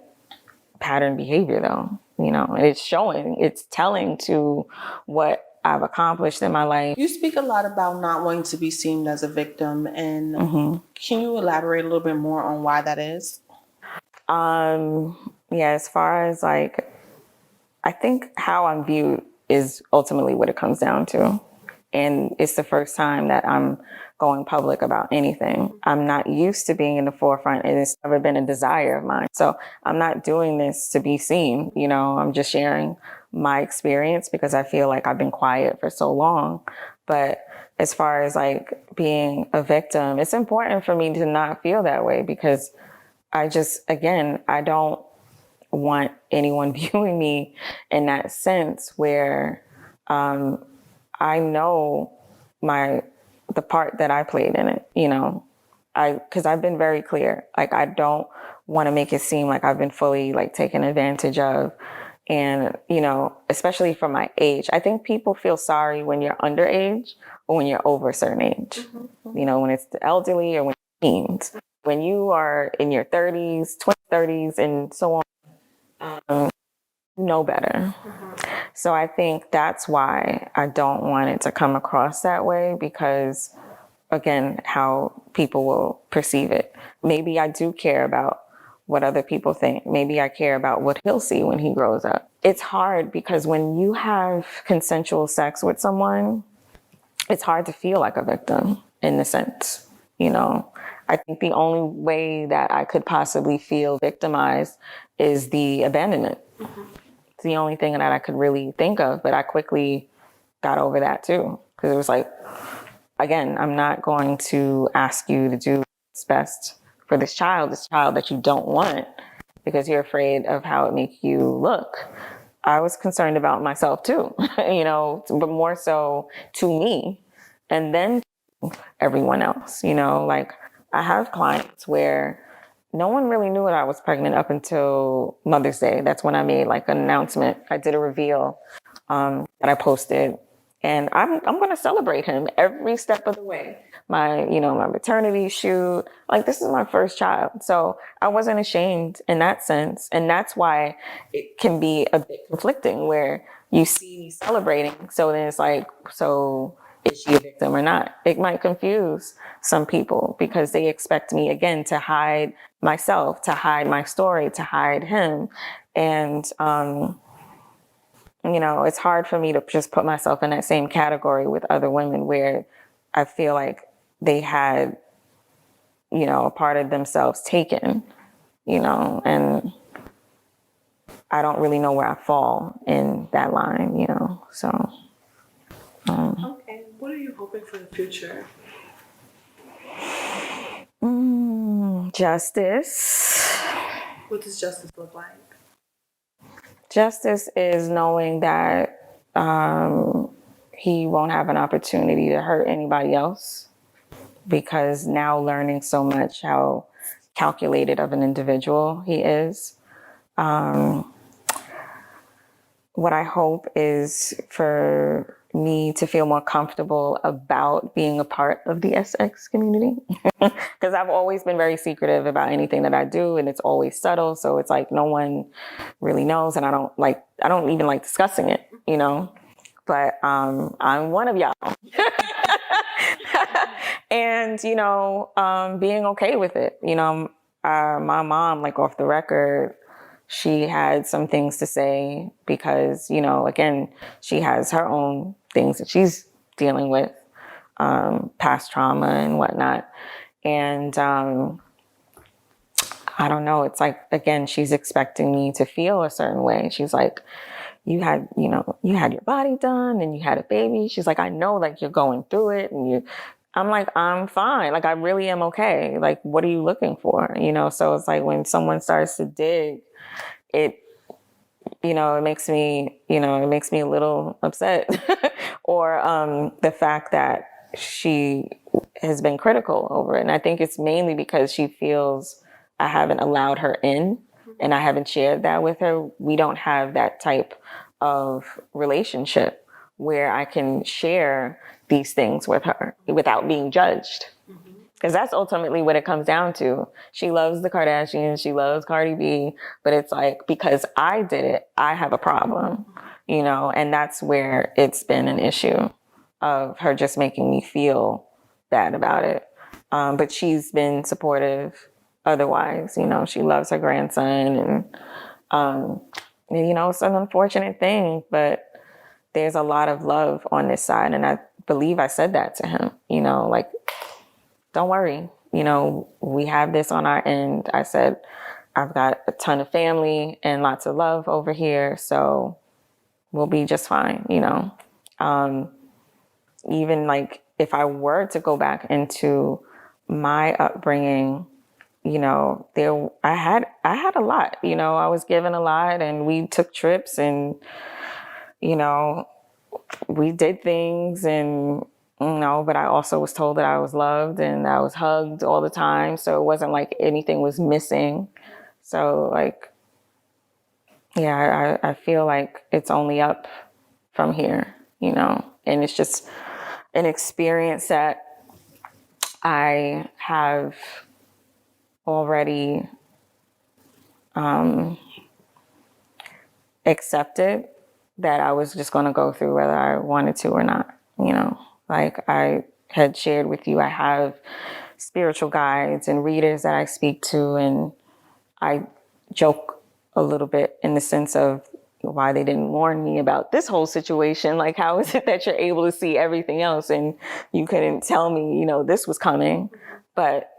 pattern behavior though. you know, and it's showing, it's telling to what I've accomplished in my life. You speak a lot about not wanting to be seen as a victim, and can you elaborate a little bit more on why that is? Yeah, as far as like, I think how I'm viewed is ultimately what it comes down to. And it's the first time that I'm going public about anything. I'm not used to being in the forefront, and it's never been a desire of mine. So I'm not doing this to be seen. You know, I'm just sharing my experience because I feel like I've been quiet for so long. But as far as like being a victim, it's important for me to not feel that way because I just, again, I don't want anyone viewing me in that sense where I know the part that I played in it, you know, because I've been very clear. Like, I don't want to make it seem like I've been fully like taken advantage of. And, you know, especially for my age, I think people feel sorry when you're underage or when you're over a certain age, you know, when it's the elderly or when it's teens. When you are in your 30s, 20s, 30s, and so on, you know better. So I think that's why I don't want it to come across that way because, again, how people will perceive it. Maybe I do care about what other people think. Maybe I care about what he'll see when he grows up. It's hard because when you have consensual sex with someone, it's hard to feel like a victim in a sense, you know. I think the only way that I could possibly feel victimized is the abandonment. It's the only thing that I could really think of, but I quickly got over that too. Because it was like, again, I'm not going to ask you to do what's best for this child that you don't want because you're afraid of how it makes you look. I was concerned about myself too, you know, but more so to me and then everyone else, you know, like I have clients where no one really knew that I was pregnant up until Mother's Day. That's when I made like an announcement. I did a reveal that I posted, and I'm going to celebrate him every step of the way. My maternity shoot, like this is my first child, so I wasn't ashamed in that sense, and that's why it can be a bit conflicting where you see me celebrating, so then it's like, so is she a victim or not? It might confuse some people because they expect me again to hide myself, to hide my story, to hide him. And, it's hard for me to just put myself in that same category with other women where I feel like they had, a part of themselves taken, and I don't really know where I fall in that line, so. Okay. What are you hoping for the future? Justice. What does justice look like? Justice is knowing that he won't have an opportunity to hurt anybody else, because now learning so much how calculated of an individual he is. What I hope is for me to feel more comfortable about being a part of the SX community. Because I've always been very secretive about anything that I do, and it's always subtle. So it's like no one really knows, and I don't even like discussing it, But I'm one of y'all. And, being okay with it. My mom, like off the record, she had some things to say because, again, she has her own things that she's dealing with, past trauma and whatnot. And I don't know, it's like, again, she's expecting me to feel a certain way. She's like, you had your body done and you had a baby. She's like, I know, like, you're going through it, and I'm like, I'm fine. Like, I really am okay. Like, what are you looking for? So it's like when someone starts to dig, it makes me a little upset. Or the fact that she has been critical over it. And I think it's mainly because she feels I haven't allowed her in and I haven't shared that with her. We don't have that type of relationship where I can share these things with her without being judged. Because that's ultimately what it comes down to. She loves the Kardashians, she loves Cardi B, but it's like, because I did it, I have a problem, and that's where it's been an issue of her just making me feel bad about it. But she's been supportive otherwise, she loves her grandson, and, it's an unfortunate thing, but there's a lot of love on this side. And I believe I said that to him, like, don't worry, we have this on our end. I said, I've got a ton of family and lots of love over here, so we'll be just fine, even like if I were to go back into my upbringing, I had a lot, I was given a lot, and we took trips, and, we did things, and, but I also was told that I was loved and I was hugged all the time. So it wasn't like anything was missing. So like, yeah, I feel like it's only up from here, and it's just an experience that I have already accepted that I was just going to go through whether I wanted to or not, like I had shared with you, I have spiritual guides and readers that I speak to, and I joke a little bit in the sense of why they didn't warn me about this whole situation. Like, how is it that you're able to see everything else and you couldn't tell me, this was coming? But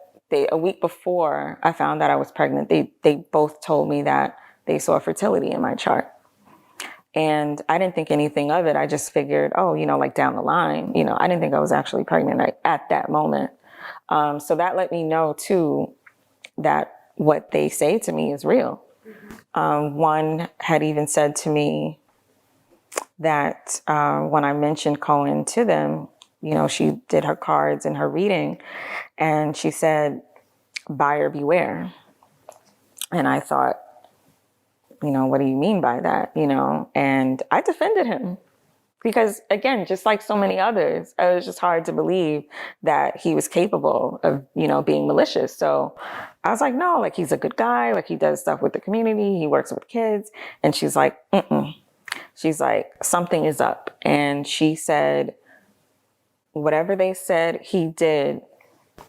a week before I found that I was pregnant, they both told me that they saw fertility in my chart. And I didn't think anything of it. I just figured, like down the line, I didn't think I was actually pregnant at that moment. So that let me know too, that what they say to me is real. One had even said to me that when I mentioned Cohen to them, she did her cards and her reading, and she said, buyer beware. And I thought, what do you mean by that? And I defended him because, again, just like so many others, it was just hard to believe that he was capable of, being malicious. So I was like, no, like, he's a good guy. Like, he does stuff with the community. He works with kids. And she's like, mm-mm. She's like, something is up. And she said, whatever they said he did,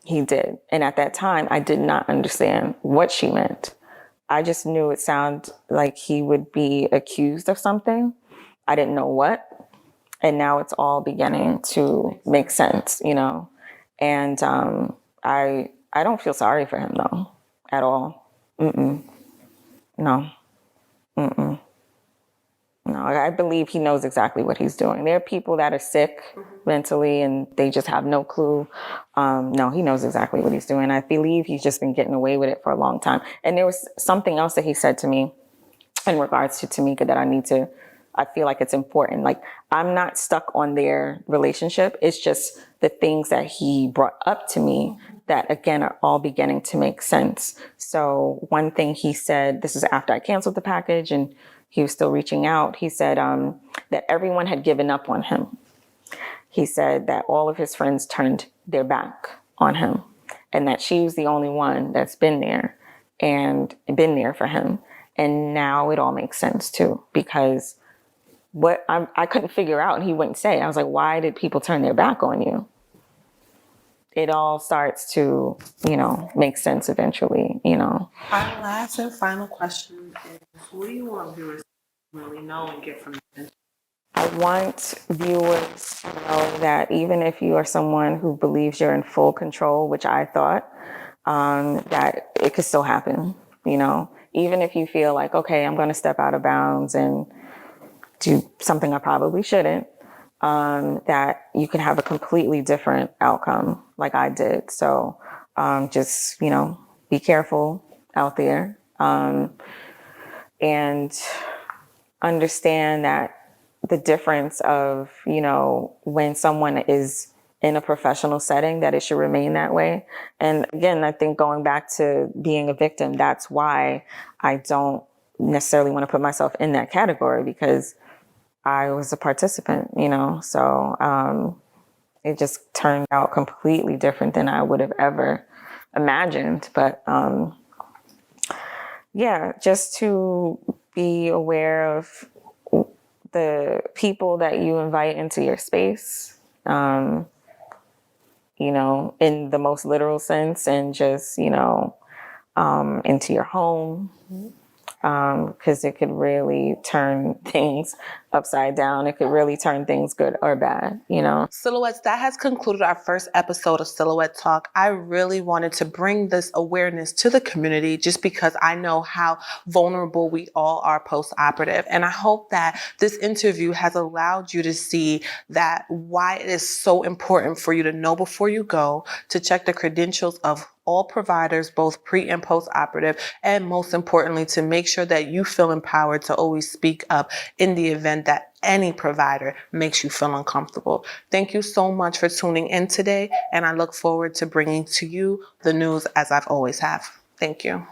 he did. And at that time, I did not understand what she meant. I just knew it sounded like he would be accused of something. I didn't know what. And now it's all beginning to make sense, And I don't feel sorry for him, though, at all. Mm-mm. No. Mm-mm. No, I believe he knows exactly what he's doing. There are people that are sick mentally and they just have no clue. No, he knows exactly what he's doing. I believe he's just been getting away with it for a long time. And there was something else that he said to me in regards to Tamika that I feel like it's important. Like, I'm not stuck on their relationship. It's just the things that he brought up to me that, again, are all beginning to make sense. So one thing he said, this is after I canceled the package and he was still reaching out. He said that everyone had given up on him. He said that all of his friends turned their back on him and that she was the only one that's been there and been there for him. And now it all makes sense too, because what I couldn't figure out, and he wouldn't say. I was like, why did people turn their back on you? It all starts to, make sense eventually, Our last and final question is, what do you want viewers to really know and get from this? I want viewers to know that even if you are someone who believes you're in full control, which I thought, that it could still happen, even if you feel like, okay, I'm going to step out of bounds and do something I probably shouldn't, that you can have a completely different outcome like I did. So just, be careful out there, and understand that the difference of, when someone is in a professional setting, that it should remain that way. And again, I think going back to being a victim, that's why I don't necessarily want to put myself in that category, because I was a participant, so it just turned out completely different than I would have ever imagined. But yeah, just to be aware of the people that you invite into your space, you know, in the most literal sense, and just, you know, into your home, because it could really turn things upside down. It could really turn things good or bad, you know. Silhouettes, that has concluded our first episode of Silhouette Talk. I really wanted to bring this awareness to the community just because I know how vulnerable we all are post-operative. And I hope that this interview has allowed you to see that why it is so important for you to know before you go, to check the credentials of all providers, both pre and post-operative, and most importantly, to make sure that you feel empowered to always speak up in the event that any provider makes you feel uncomfortable. Thank you so much for tuning in today, and I look forward to bringing to you the news as I've always have. Thank you.